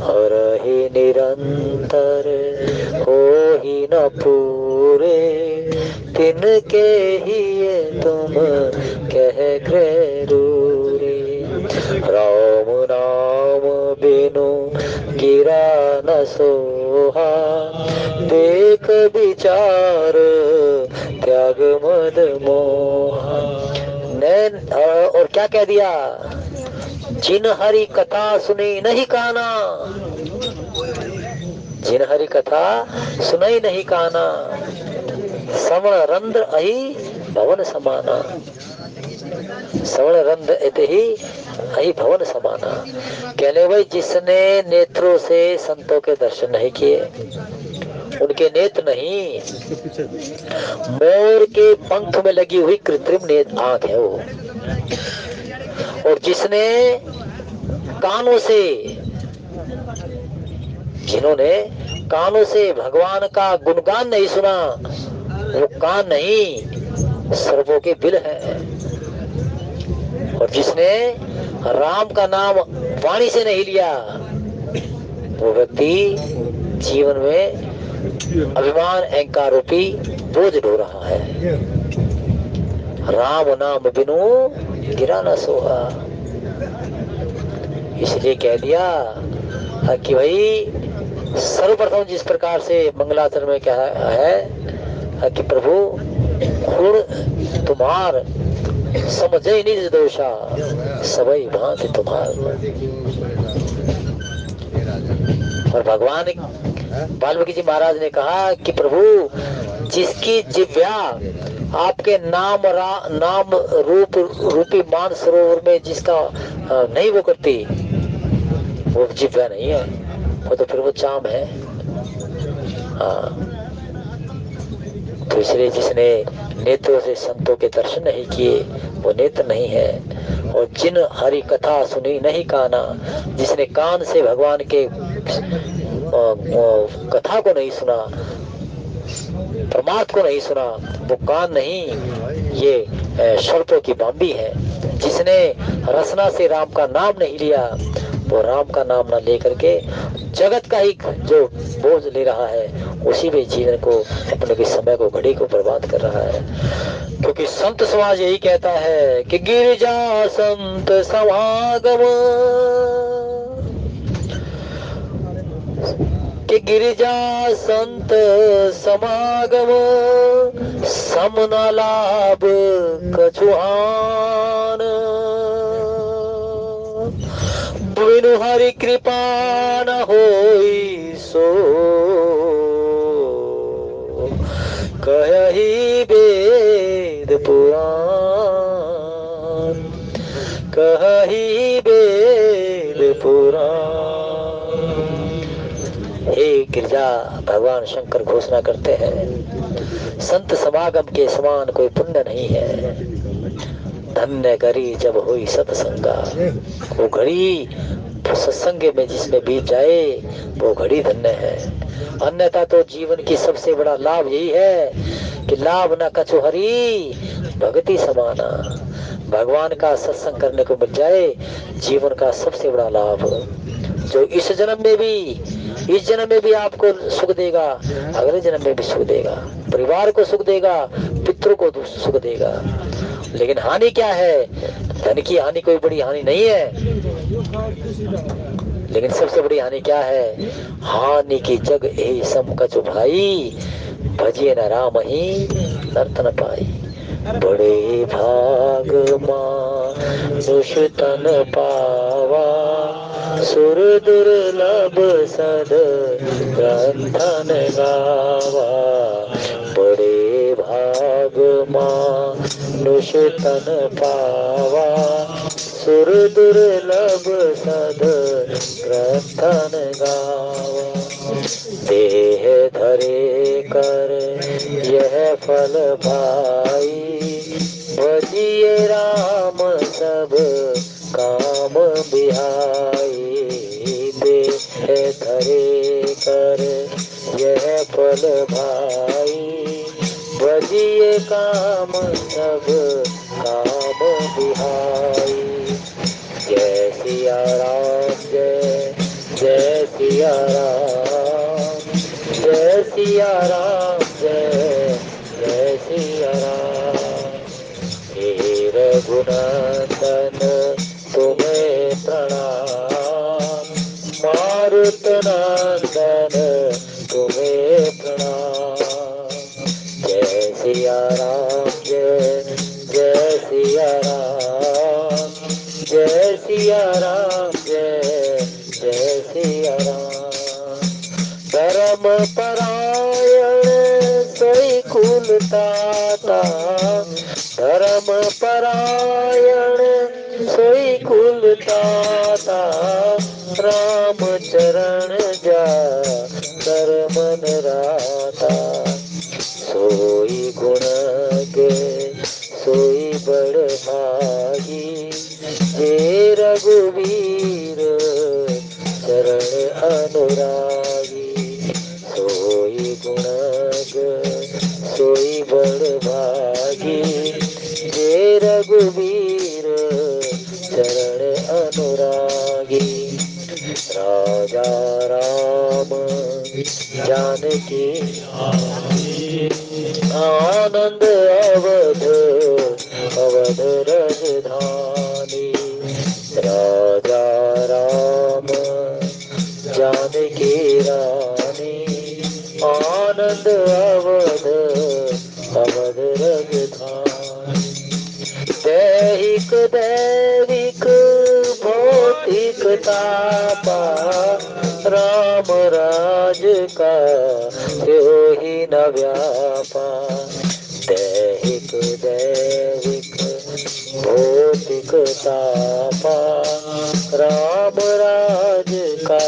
हरहि निरंतर हो ही न पूरे, तिनके ही ये तुम कह ग्रूरे। राम नाम बिनु गिरा न सोहा, देख विचार त्याग मद मोहा। नैन और क्या कह दिया, जिन हरि कथा सुनी नहीं काना, जिन हरि कथा सुनाई नहीं काना, श्रवण रंध्र अहि भवन समाना। श्रवण रंध्र इति ही अहि भवन समाना। कहने भाई जिसने नेत्रों से संतों के दर्शन नहीं किए, उनके नेत्र नहीं, मोर के पंख में लगी हुई कृत्रिम नेत्र आंख है वो। और जिसने कानों से, जिन्होंने कानों से भगवान का गुणगान नहीं सुना, वो कान नहीं सर्वों के बिल है। और जिसने राम का नाम वाणी से नहीं लिया, वो व्यक्ति जीवन में अभिमान अहंकार रूपी बोझ ढो रहा है। राम नाम बिनु गिरा न सोहा। इसलिए कह दिया कि भाई सर्वप्रथम जिस प्रकार से मंगलाचरण में क्या है कि प्रभु गुण तुम्हार समझे निज दोषा, सबई भांति तुम्हार। और भगवान वाल्मीकि जी महाराज ने कहा कि प्रभु जिसकी जिह्वा आपके नाम रूपी मान सरोवर में जिसका नहीं वो करती, वो जिह्वा नहीं है, वो तो फिर वो चाम है। हाँ, तो इसलिए जिसने नेत्रों से संतों के दर्शन नहीं किए, वो नेत्र नहीं है। और जिन हरि कथा सुनी नहीं काना, जिसने कान से भगवान के कथा को नहीं सुना, परमार्थ को नहीं सुना, वो कान नहीं, ये शर्तों की बांबी है। जिसने रसना से राम का नाम नहीं लिया वो राम का नाम ना लेकर के जगत का ही जो बोझ ले रहा है उसी में जीवन को अपने के समय को घड़ी को बर्बाद कर रहा है। क्योंकि संत समाज यही कहता है कि गिरजा संत समागम, कि गिरजा संत समागम समना लाभ कछुआन, बिनु हरि कृपा न होई सो कहहि वेद पुराण, कहहि वेद पुराण। हे गिरजा भगवान शंकर घोषणा करते हैं संत समागम के समान कोई पुण्य नहीं है। धन्य घड़ी जब हुई सत्संगा, वो घड़ी सत्संग में जिसमें बीत जाए वो घड़ी धन्य है। अन्यथा तो जीवन की सबसे बड़ा लाभ यही है कि लाभ न कछु हरि भक्ति समाना, भगवान का सत्संग करने को मिल जाए जीवन का सबसे बड़ा लाभ, जो इस जन्म में भी आपको सुख देगा, अगले जन्म में भी सुख देगा, परिवार को सुख देगा, पितरों को सुख देगा। लेकिन हानि क्या है? धन की हानि कोई बड़ी हानि नहीं है, लेकिन सबसे बड़ी हानि क्या है? हानि की जग ए सम कछु भाई, भजिए न राम ही नर्तन पाई। बड़े भाग मानुष तन पावा, सुर दुर्लभ सद ग्रंथन गावा। बड़े भाग मानुष तन पावा, सुर दुर्लभ सद ग्रंथन गावा। देह धरे कर यह फल भाई, भजिए राम सब काम बिहाई। देह धरे कर यह फल भाई, भजिए काम सब काम बिहाई। जय सिया राम जय जय सिया राम, जय सिया राम जय जय सिया राम। हे रघुनंदन तुम्हें प्रणाम, मारुत नंदन तुम्हें प्रणाम। जय सिया राम जय जय सिया राम, जय सिया राम जय जय सिया राम। धर्म परायण सोई कुल ताता, धर्म परायण सोई कुल ताता। राम चरण जा कर मन राता, सोई गुण गे सोई बड़ भागी। जे रघुवीर चरण अनुरागी, सोई गुण सोई बड़ भागी। जे रघुवीर चरण अनुरागी। राजा राम जानकी आनंद अवध अवध राजधानी। राजा राम जानकी रानी, आनंद अवध अवध राजधानी। दैहिक दैविक भौतिक तापा, राम राज का त्यो ही न व्यापा। दैहिक दैविक भौतिक तापा, राम राज का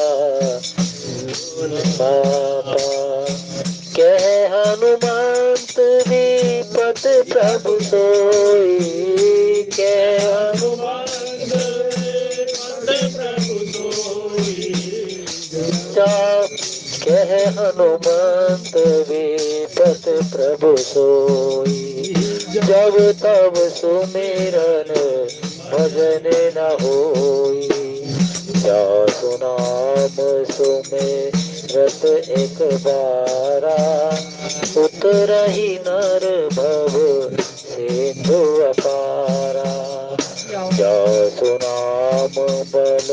पापा। कह हनुमंत विपत प्रभु सोई, कह हनुमंत विपत प्रभु सोई। कह हनुमंत विपत प्रभु सोई। जब तब सुमिरन भजन न होई, जासु नाम सुमिरत एक बारा, उतरहि नर भव सिंधु अपारा। जासु नाम बल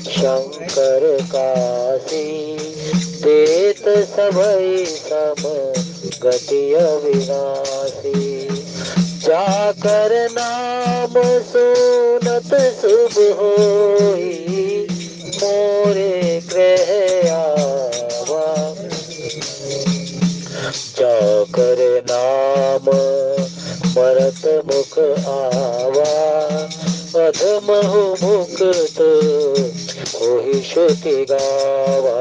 शंकर काशी, देत सबई सम गति अविनाशी। जाकर नाम सुनत शुभ होई, मोरे गृह आवा। जाकर नाम मरत मुख आवा, अधमहु मुक्त होहि श्रुति गावा।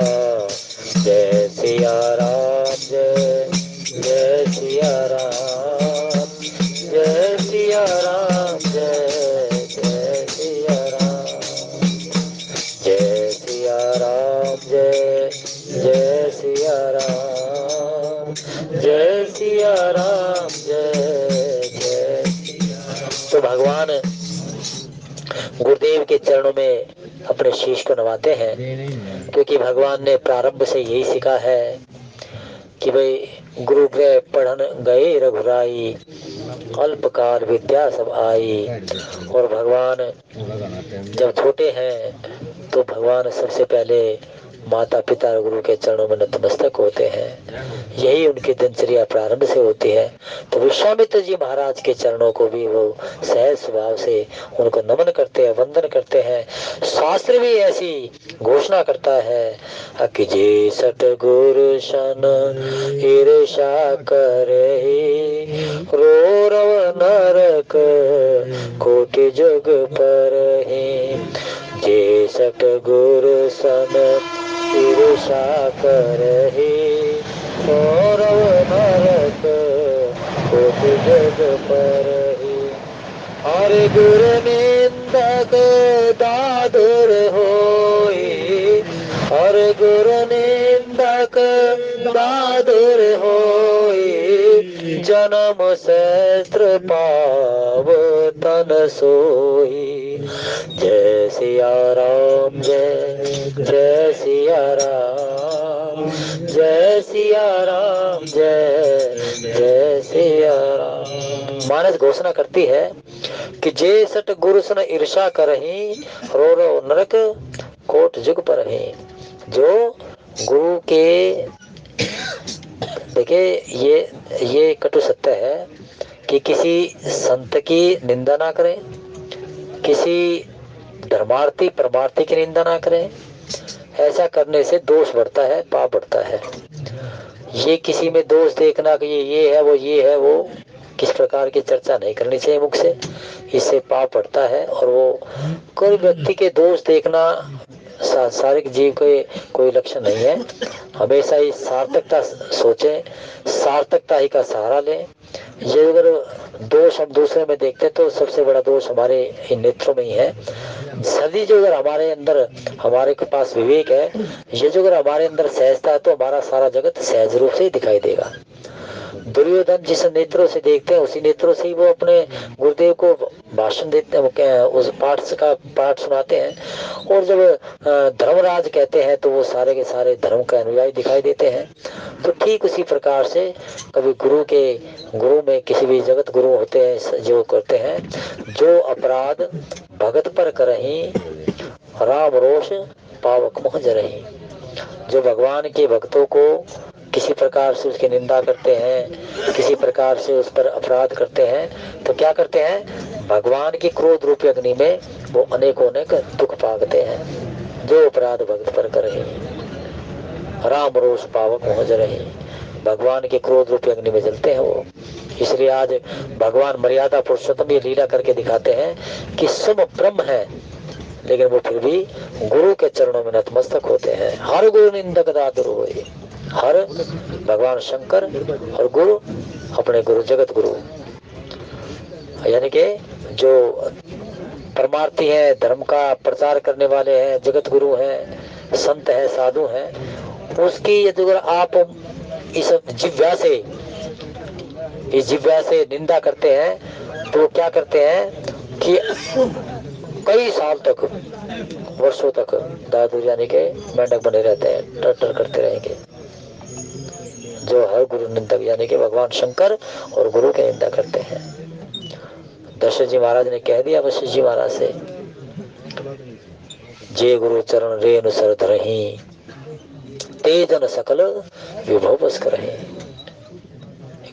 जय सिया राम जय जय सिया राम, जय सिया राम जय जय सिया राम, जय सिया राम जय जय सिया राम, जय सिया राम जय जय। तो भगवान गुरुदेव के चरणों में अपने शीश को नवाते हैं, क्योंकि भगवान ने प्रारंभ से यही सिखा है कि भाई गुरु गृह पढ़न गए रघुराई, अल्पकाल विद्या सब आई। और भगवान जब छोटे हैं तो भगवान सबसे पहले माता पिता और गुरु के चरणों में नतमस्तक होते हैं, यही उनकी दिनचर्या प्रारंभ से होती है। तो विश्वामित्र जी महाराज के चरणों को भी वो सहज स्वभाव से उनको नमन करते हैं, वंदन करते हैं। शास्त्र भी ऐसी घोषणा करता है कि जे सतगुरु सन ईर्षा करे, रोरव नरक कोटि जुग पर है। जे सतगुरु सन ईर्षा करहि, रौरव नरक कोटि जग परहि। हरि गुरु निंदक दादुर होई, हरि गुरु निंदक दादुर होई, जन्म सहस्त्र पाव तन सोई। जय सिया राम जय जय सिया राम, जय सिया राम जय जय सिया राम। मानस घोषणा करती है कि जे सट गुरु सन ईर्षा करही, रो रो नरक कोट जुग पर है। जो गुरु के, देखिए ये कटु सत्य है कि किसी संत की निंदा ना करें, किसी धर्मार्थी परमार्थी की निंदा ना करें। ऐसा करने से दोष बढ़ता है, पाप बढ़ता है। ये किसी में दोष देखना कि ये है वो, ये है वो, किस प्रकार की चर्चा नहीं करनी चाहिए मुख से, इससे पाप बढ़ता है। और वो कोई व्यक्ति के दोष देखना सांसारिक जीव के कोई लक्षण नहीं है। हमेशा ही सार्थकता सोचें, सार्थकता ही का सहारा लें। ये अगर दोष हम दूसरे में देखते तो सबसे बड़ा दोष हमारे इन नेत्रों में ही है। सदी जो अगर हमारे अंदर, हमारे के पास विवेक है, ये जो अगर हमारे अंदर सहजता है तो हमारा सारा जगत सहज रूप से ही दिखाई देगा। दुर्योधन जिस नेत्रों से देखते हैं उसी नेत्रों से ही वो अपने गुरुदेव को भाषण देते हैं, उस पाठ का पाठ सुनाते हैं। और जब धर्मराज कहते हैं तो वो सारे के सारे धर्म का अनुयायी दिखाई देते हैं। तो ठीक उसी प्रकार से कभी गुरु में किसी भी जगत गुरु होते हैं जो करते हैं, जो अपराध भगत पर करही, राम रोष पावक मोह जरही। जो भगवान के भक्तों को किसी प्रकार से उसकी निंदा करते हैं, किसी प्रकार से उस पर अपराध करते हैं, तो क्या करते हैं, भगवान की क्रोध रूपी अग्नि में वो अनेकों अनेक दुख पागते हैं। जो अपराध भक्त पर करे, राम रोष पावक मोह जरही, भगवान के क्रोध रूपी अग्नि में जलते हैं वो। इसलिए आज भगवान मर्यादा पुरुषोत्तम ये लीला करके दिखाते हैं कि सम ब्रह्म है, लेकिन वो फिर भी गुरु के चरणों में नतमस्तक होते हैं। हर गुरु निंदक दादुर होए, हर भगवान शंकर और गुरु अपने गुरु जगत गुरु, यानी कि जो परमार्थी है, धर्म का प्रचार करने वाले हैं, जगत गुरु हैं, संत है, साधु हैं, उसकी यदि अगर आप इस जिह्वा से इस जिह्वा से निंदा करते हैं तो क्या करते हैं कि कई साल तक, वर्षों तक दादू यानी के मेंढक बने रहते हैं, टर करते रहेंगे। जो हर गुरु निंदक यानी कि भगवान शंकर और गुरु की निंदा करते हैं। दशरथ जी महाराज ने कह दिया वशिष्ठ जी महाराज से, जे गुरु चरण रेणु सर धरहि, तेजन सकल विभव बस करहि।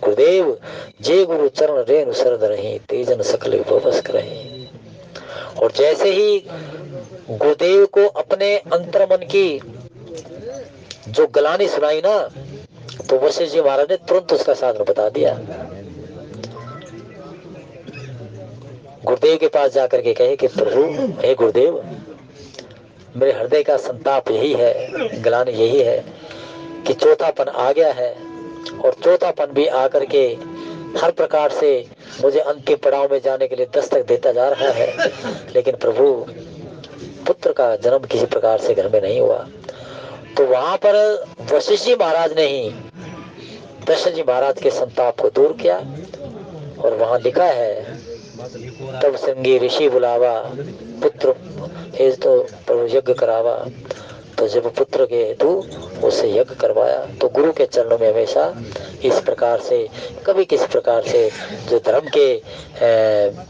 गुरुदेव, जे गुरु चरण रेणु सर धरहि, तेजन सकल विभव बस करहि। और जैसे ही गुरुदेव को अपने अंतर्मन की जो गलानी सुनाई ना, तो वशिष्ठ जी महाराज ने तुरंत उसका साधन बता दिया। गुरुदेव के पास जाकर के कहे कि प्रभु, हे गुरुदेव, मेरे हृदय का संताप यही है, ग्लानि यही है कि चौथापन आ गया है, और चौथापन भी आकर के हर प्रकार से मुझे अंतिम पड़ाव में जाने के लिए दस्तक देता जा रहा है। लेकिन प्रभु, पुत्र का जन्म किसी प्रकार से घर में नहीं हुआ। तो वहां पर वशिष्ठ जी महाराज ने ही दशरथ जी महाराज के संताप को दूर किया। और वहां लिखा है, तब संगी ऋषि बुलावा, पुत्र हेतु तो प्रभु यज्ञ करावा। तो जब पुत्र के हेतु उसे यज्ञ करवाया, तो गुरु के चरणों में हमेशा इस प्रकार से, कभी किसी प्रकार से जो धर्म के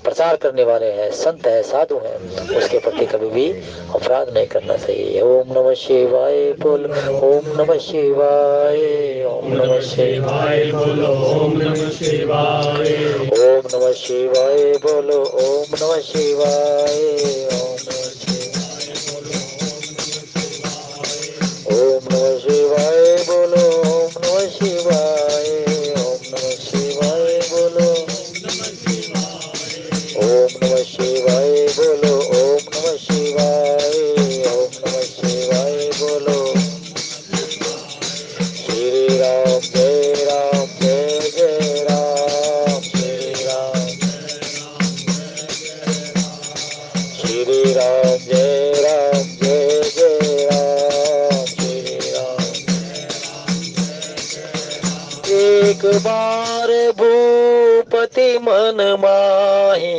प्रचार करने वाले हैं, संत है, साधु हैं, उसके प्रति कभी भी अपराध नहीं करना चाहिए। ओम नमः शिवाय बोल, ओम नमः शिवाय, ओम नमः शिवाय बोलो, ओम नमः शिवाय, ओम नमः शिवाय बोलो, ओम नमः शिवाय, ओम नमः शिवाय बोलो, ओम नमः शिवाय, ओम नमः शिवाय बोलो, ओम नमः शिवाय बोलो, ओम नमः शिवाय, ओम नमः शिवाय बोलो। श्री राम जय राम, जय जय राम, श्री राम, श्री राम जय राम, जय जय राम, श्री राम। एक बार भूपति मन माही,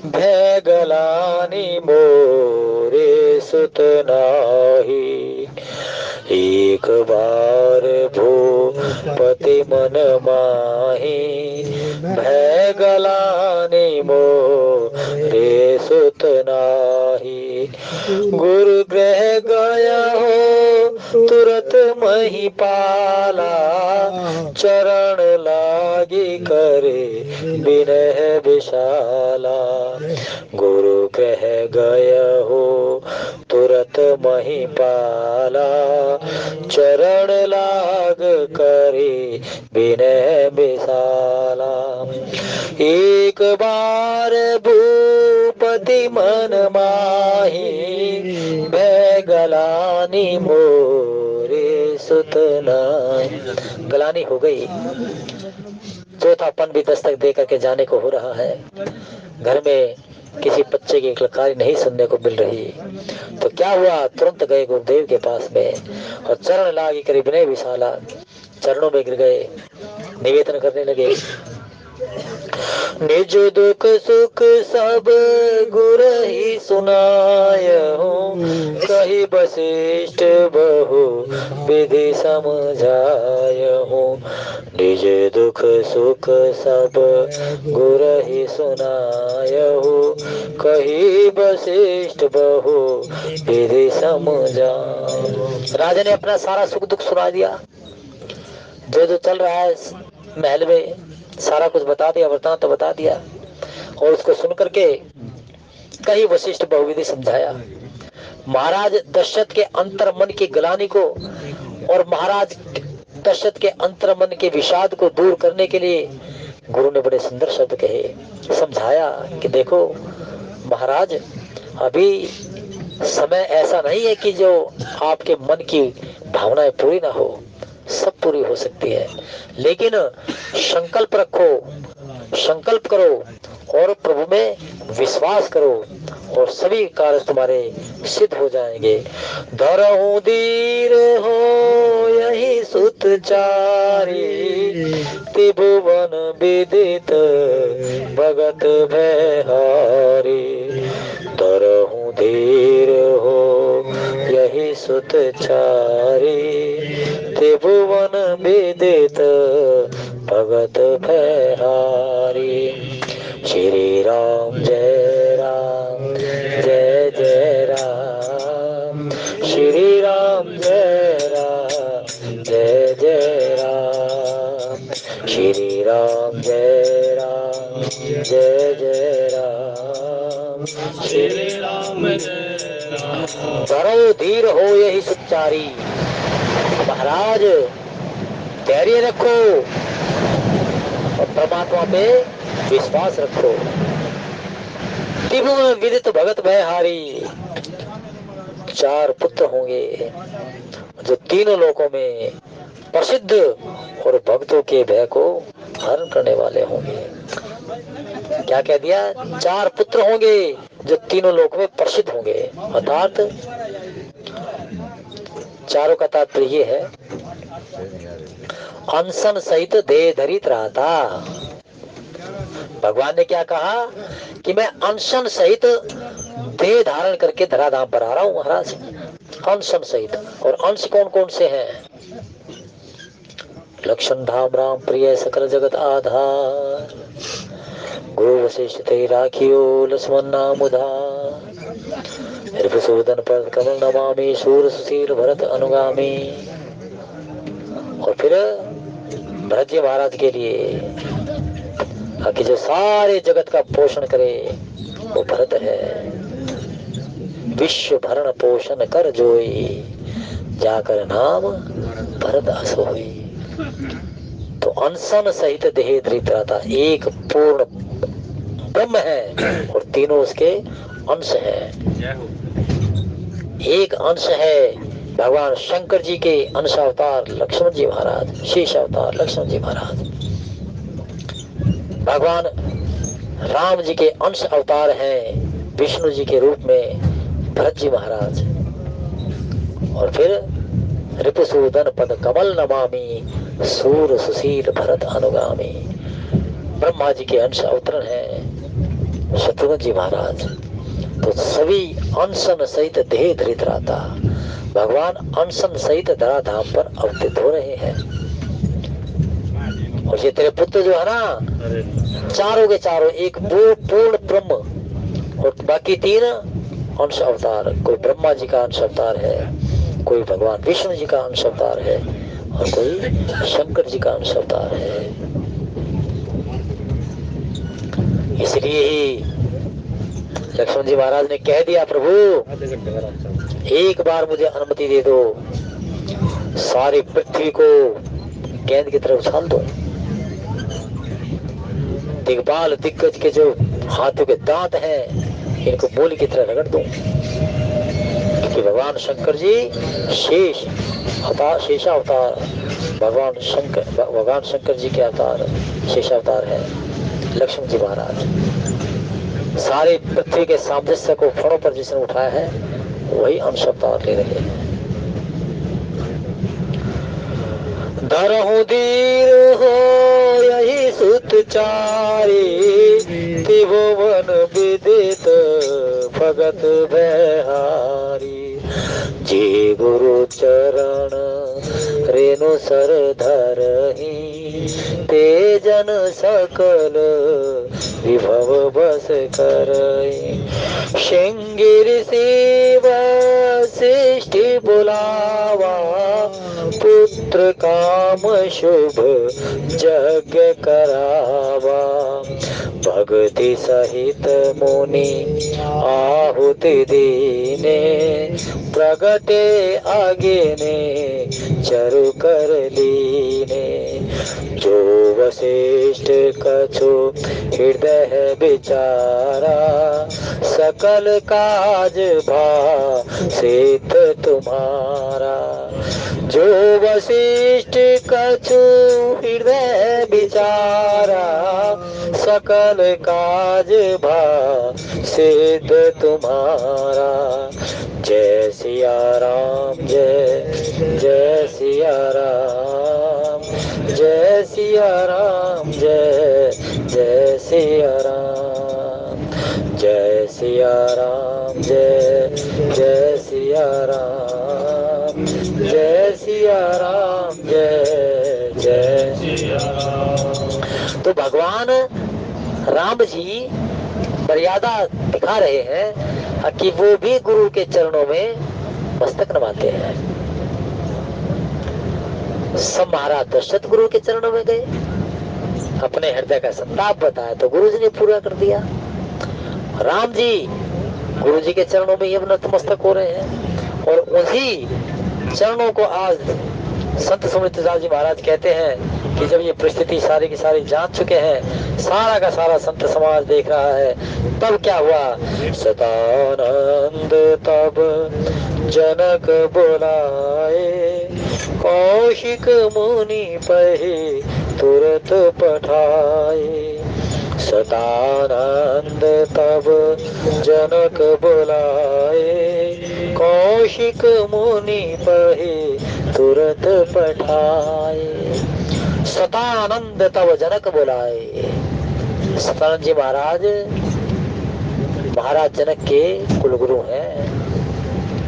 भय गलानी मोरे सुत नाही। एक बार भूपति मन माही, भय गलानी मोरे सुत नाही। गुरु गृह गया हो तुरत मही पाला, चरण लागी करे विनय विशाला। गुरु गृह गय हो तुरत मही पाला, चरण लाग करे विनय विशाला। एक बार भूपति मन माही, भय गलानी मोरे सुत नाही। गलानी हो गई, चौथापन भी दस्तक दे करके जाने को हो रहा है। घर में किसी बच्चे की ललकारी नहीं सुनने को मिल रही। तो क्या हुआ, तुरंत गए गुरुदेव के पास में और चरण लागी करी विनय विशाला, चरणों में गिर गए, निवेदन करने लगे। निज दुख सुख सब गुरु ही सुनायहु, कही वशिष्ठ बहु विधि समझायहु। निज दुख सुख सब गुरु ही सुनायहु, कही वशिष्ठ बहु विधि समझायहु। राजा ने अपना सारा सुख दुख सुना दिया, जो जो चल रहा है महल में सारा कुछ बता दिया, वृतांत तो बता दिया। और उसको सुन करके कई वशिष्ठ बहुविधि समझाया। महाराज दशरथ के अंतर मन की ग्लानि को और महाराज दशरथ के अंतर मन के विषाद को दूर करने के लिए गुरु ने बड़े सुंदर शब्द कहे, समझाया कि देखो महाराज, अभी समय ऐसा नहीं है कि जो आपके मन की भावनाएं पूरी ना हो, सब पूरी हो सकती है। लेकिन संकल्प रखो, संकल्प करो और प्रभु में विश्वास करो और सभी कार्य तुम्हारे सिद्ध हो जाएंगे। धरहु धीर हो यही सुत चारी, त्रिभुवन विदित भगत भयहारी। तरहु धीर हो यही सुत चारी, त्रिभुवन विदित भगत भयहारी। श्री राम जय राम जय जय राम, श्री राम जय राम जय जय राम, श्री राम जय राम जय जय राम, श्री राम जय राम। धरो धीर हो यही सच्चारी, महाराज धैर्य रखो और परमात्मा पे विश्वास रखो। त्रिभुवन विदित भगत भयहारी, चार पुत्र होंगे जो तीनों लोकों में प्रसिद्ध और भक्तों के भय को हरण करने वाले होंगे। क्या कह दिया? चार पुत्र होंगे जो तीनों लोक में प्रसिद्ध होंगे। अर्थात चारों का तात्पर्य ये है, अनशन सहित देह धरित रहता। भगवान ने क्या कहा कि मैं अनशन सहित देह धारण करके धराधाम पर आ रहा हूं महाराज, अनशन सहित। और अंश कौन कौन से हैं? लक्षण धाम राम प्रिय सकल जगत आधार, गुरु वशिष्ठ ते राखियो लक्ष्मण नाम उधार, रिपुसूदन पर कमल नमामि, सूर सुशील भरत अनुगामी। और फिर भरत जी महाराज के लिए कि जो सारे जगत का पोषण करे वो भरत है। विश्व भरण पोषण कर जोई, जाकर नाम भरत अस होई। तो अनशन सहित देह धृत रहता, एक पूर्ण ब्रह्म है और तीनों उसके अंश हैं। एक अंश है भगवान शंकर जी के अंश अवतार लक्ष्मण जी महाराज, शेष अवतार लक्ष्मण जी महाराज। भगवान राम जी के अंश अवतार हैं विष्णु जी के रूप में भरत जी महाराज। और फिर रिपुसूदन पद कमल नमामि, सूर सुशील भरत अनुगामी। ब्रह्मा जी के अंश अवतरण है शत्रुघ्न जी महाराज। तो सभी अनशन सहित देह धरित रहता, भगवान अनशन सहित धराधाम पर अवतरित हो रहे हैं। और ये तेरे पुत्र जो है ना, चारों के चारों एक पूर्ण ब्रह्म और बाकी तीन अंश अवतार। कोई ब्रह्मा जी का अंश अवतार है, कोई भगवान विष्णु जी का अंश अवतार है और कोई शंकर जी का अंश अवतार है। इसलिए ही लक्ष्मण जी महाराज ने कह दिया, प्रभु एक बार मुझे अनुमति दे दो, सारी पृथ्वी को गेंद की तरफ उछाल दो, दिग्पाल दिग्गज के जो हाथों के दांत हैं इनको मूल की तरह रगड़ दो। क्योंकि भगवान शंकर जी शेषावतार, भगवान शंकर जी के अवतार शेषावतार है लक्ष्मण जी महाराज। सारे पृथ्वी के सामंजस्य को फणों पर जिसने उठाया है वही अंश अवतार ले रहे हैं। धरहु धीर हो यही सुत चारी, त्रिभुवन विदित भगत भयहारी। जे गुरु चरण रेणु सर धरहि, ते जन सकल विभव बस करहि। श्रृंगिर शिव सृष्टि बुलावा, पुत्र काम शुभ यज्ञ करावा। भक्ति सहित मुनि आहुति दीने, प्रगटे आगे ने चरु कर लीने। जो वशिष्ठ कछु हृदय विचारा, सकल काज भासित तुम्हारा। जो वशिष्ठ कछु हृदय विचारा, सकल काज भासित तुम्हारा। जय सिया राम जय जय सिया राम, जय जय सिया राम, जय जय सिया राम, जय सिया राम, जय जय सिया राम, जय सिया राम, जय जय सिया राम। तो भगवान राम जी मर्यादा दिखा रहे हैं कि वो भी गुरु के चरणों में मस्तक नवाते हैं। सब महाराज दशरथ गुरु के चरणों में गए, अपने हृदय का संताप बताया तो गुरु जी ने पूरा कर दिया। राम जी गुरु जी के चरणों में ये नतमस्तक हो रहे हैं, और उन्हीं चरणों को आज संत सुमित जी महाराज कहते हैं कि जब ये परिस्थिति सारी की सारी जान चुके हैं, सारा का सारा संत समाज देख रहा है, तब क्या हुआ? सदानंद तब जनक बुलाए, कौशिक मुनि पहे तुरत पठाए। सदानंद तब जनक बुलाए, कौशिक मुनि पहे तुरत पठाए। सतानंद तब जनक बुलाए। सतानंद जी महाराज महाराज जनक के कुलगुरु हैं,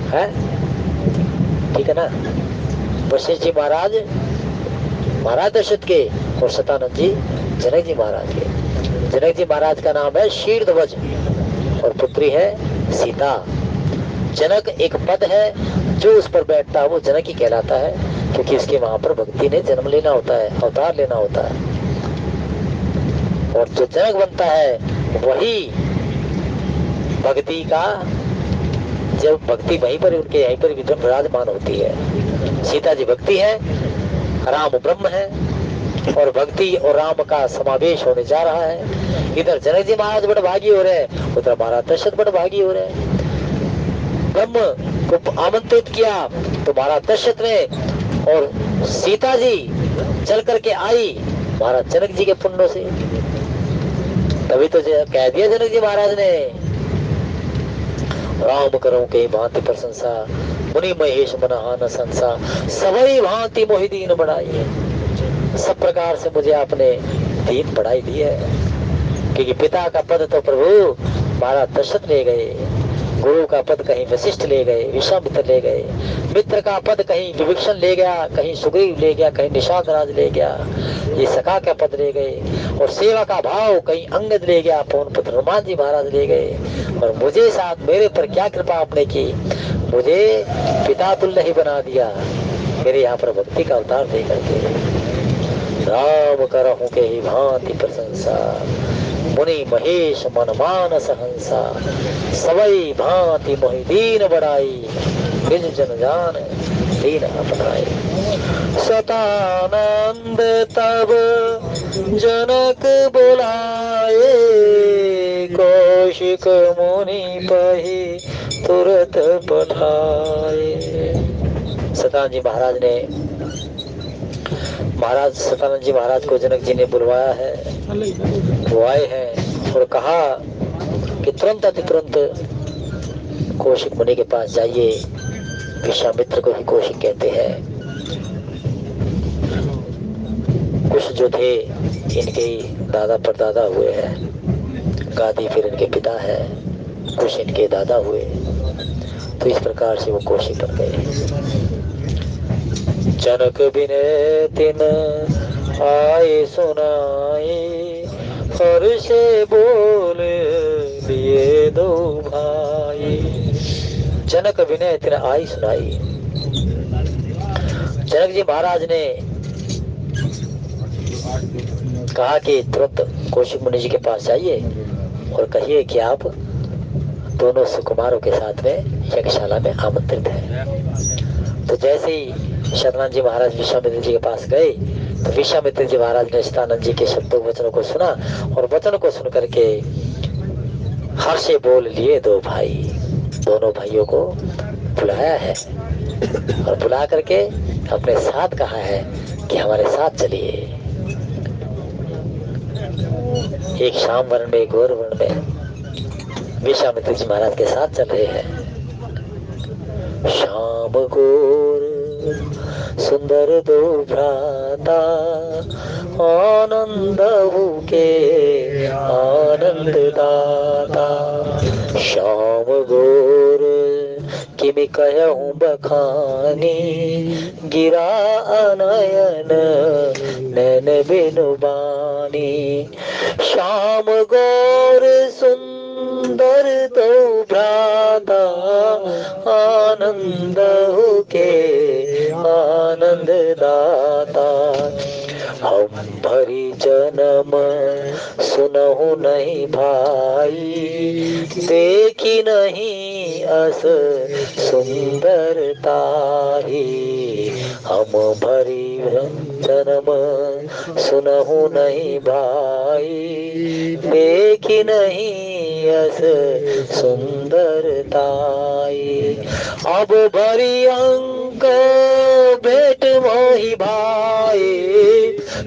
है? ठीक है ना? वशिष्ठ जी महाराज महाराज दशरथ के, और सतानंद जी जनक जी महाराज के। जनक जी महाराज का नाम है शीर्षध्वज और पुत्री है सीता। जनक एक पद है, जो उस पर बैठता है वो जनक ही कहलाता है, क्योंकि उसके वहां पर भक्ति ने जन्म लेना होता है, अवतार लेना होता है। और जो जनक बनता है वही भक्ति का, जब भक्ति वहीं पर उनके यहीं पर विराजमान होती है। सीता जी भक्ति है, राम ब्रह्म है, और भक्ति और राम का समावेश होने जा रहा है। इधर जनक जी महाराज बड़े भागी हो रहे हैं, उधर महाराज दशरथ बड़े भागी हो रहे हैं। ब्रह्म को आमंत्रित किया तो महाराज दशरथ ने, और सीता जी चल करके आई महाराज जनक जी के पुण्यों से। तभी तो कह दिया जनक जी महाराज ने, राम करो के भांति प्रशंसा, मुनि महेश मनहान संसा, सवई भांति मोहि दीन बढ़ाई। सब प्रकार से मुझे आपने दीन बढ़ाई दी है, क्योंकि पिता का पद तो प्रभु महाराज दशरथ ले गए, गुरु का पद कहीं वशिष्ठ ले गए, विश्वामित्र ले गए, मित्र का पद कहीं विभीषण ले गया, कहीं सुग्रीव ले गया, कहीं निषाद राज ले गया, ये सखा का पद ले गए, और सेवा का भाव कहीं अंगद ले गया, पवन पुत्र हनुमान जी महाराज ले गए। और मुझे साथ मेरे पर क्या कृपा आपने की, मुझे पिता तुल्य ही बना दिया, मेरे यहाँ पर भक्ति का अवतार दे करके। राम करहु के ही भांति प्रशंसा, मुनि महेश मन मानस हंसा, सवई भांति मोहि दीन बढ़ाई, निज जन जान दीन अपनाई। सतानंद तब जनक बुलाए, कौशिक मुनि पही तुरत पठाए। सतानंद जी महाराज ने, महाराज सतानंद जी महाराज को जनक जी ने बुलवाया है, वो आए हैं और कहा कि तुरंत अति तुरंत कौशिक मुनि के पास जाइए। विश्वामित्र को ही कौशिक कहते हैं। कुछ जो थे इनके दादा परदादा हुए हैं, गादी फिर इनके पिता है, कुछ इनके दादा हुए, तो इस प्रकार से वो कौशिक बन गए। जनक बिने तिन आए सुनाई, हर्षे बोल लिए दो भाई। जनक विनय तिन आई सुनाई। जनक जी महाराज ने कहा कि तुरंत कौशिक मुनि जी के पास जाइए और कहिए कि आप दोनों सुकुमारों के साथ में यज्ञशाला में आमंत्रित हैं। तो जैसे ही सतानंद जी महाराज विश्वामित्र जी के पास गए तो विश्वामित्र जी महाराज ने सतानंद जी के शब्दों वचनों को सुना, और वचन को सुन करके हर्षे बोल लिए दो भाई। दोनों भाइयों को बुलाया है और बुला करके अपने साथ कहा है कि हमारे साथ चलिए। एक श्याम वर्ण में, एक गौर वर्ण में विश्वामित्र जी महाराज के साथ चल रहे हैं। श्याम गौर सुंदर दो भ्राता आनंद के आनंद दाता। श्याम गौर किमि कहूँ बखानी, गिरा अनयन नैन बिनु बानी। श्याम गौर सुंदर दो भ्राता आनंद के आनंद दाता। हम भरी जन्म सुनहु नहीं भाई, देखी नहीं अस सुंदरता ही। हम भरी जन्म सुनहु नहीं भाई, देखी नहीं अस सुंदरताई। अब भरी अंक भेट मोहि भाई,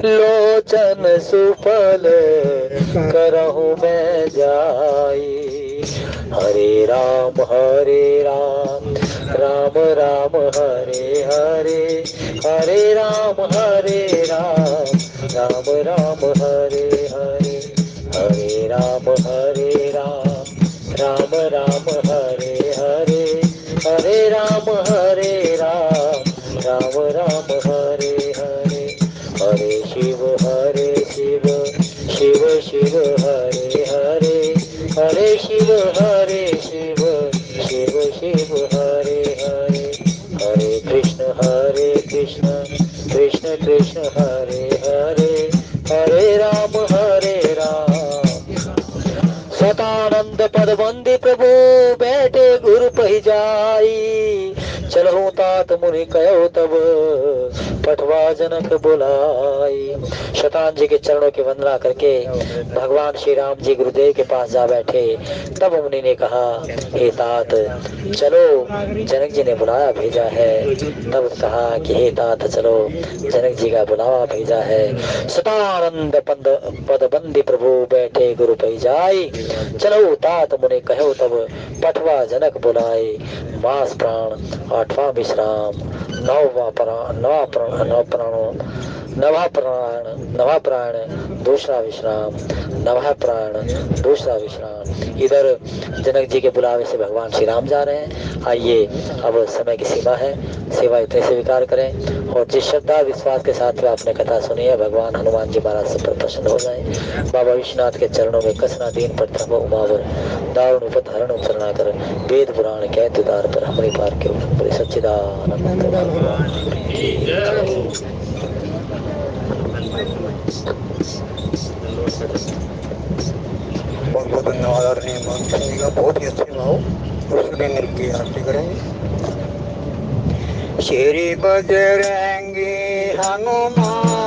लोचन सुफल करहु मैं जाई। हरे राम राम राम हरे हरे, हरे राम राम राम हरे हरे। हरे राम राम राम हरे हरे, हरे राम राम राम हरे हरे। हरे शिव शिव शिव हरे हरे, हरे शिव शिव शिव हरे हरे। हरे कृष्ण कृष्ण कृष्ण हरे हरे, हरे राम सतानंद पद बंदी प्रभु बैठे गुरु पही जाई। चलहु तात मुनि कहो तब पठवा जनक बुलाई। शतान जी के चरणों की वंदना करके भगवान श्री राम जी गुरुदेव के पास जा बैठे। तब मुनि ने कहा, हे तात चलो, जनक जी ने बुलाया भेजा है। तब कहा कि हे तात चलो, जनक जी का बुलावा भेजा है। सतानंद पद बंदी प्रभु बैठे गुरु पही जाई। चलो तात मुनि कहो तब पठवा जनक बुलाए। मास प्राण आठवां विश्राम, नवा प्राण दूसरा विश्राम, नवा प्राण दूसरा विश्राम। इधर जनक जी के बुलावे से भगवान श्री राम जा रहे हैं। आइए, अब समय की सीमा है, सेवा इतने स्वीकार करें और जिस श्रद्धा विश्वास के साथ में आपने कथा सुनी है, भगवान हनुमान जी महाराज से प्रसन्न हो जाए। बाबा विश्वनाथ के चरणों में कसना दीन पर धर्म उमावर, दारुण उपधारण उपसरणा कर, वेद पुराण कहते दार पर हमारी पार के ऊपर सच्चिदानंद बहुत धन्यवाद आदरणीय मान सिंह का, बहुत ही अच्छे भाव। उसके नृत्य की आरती करेंगे। श्री बजरंगी हनुमान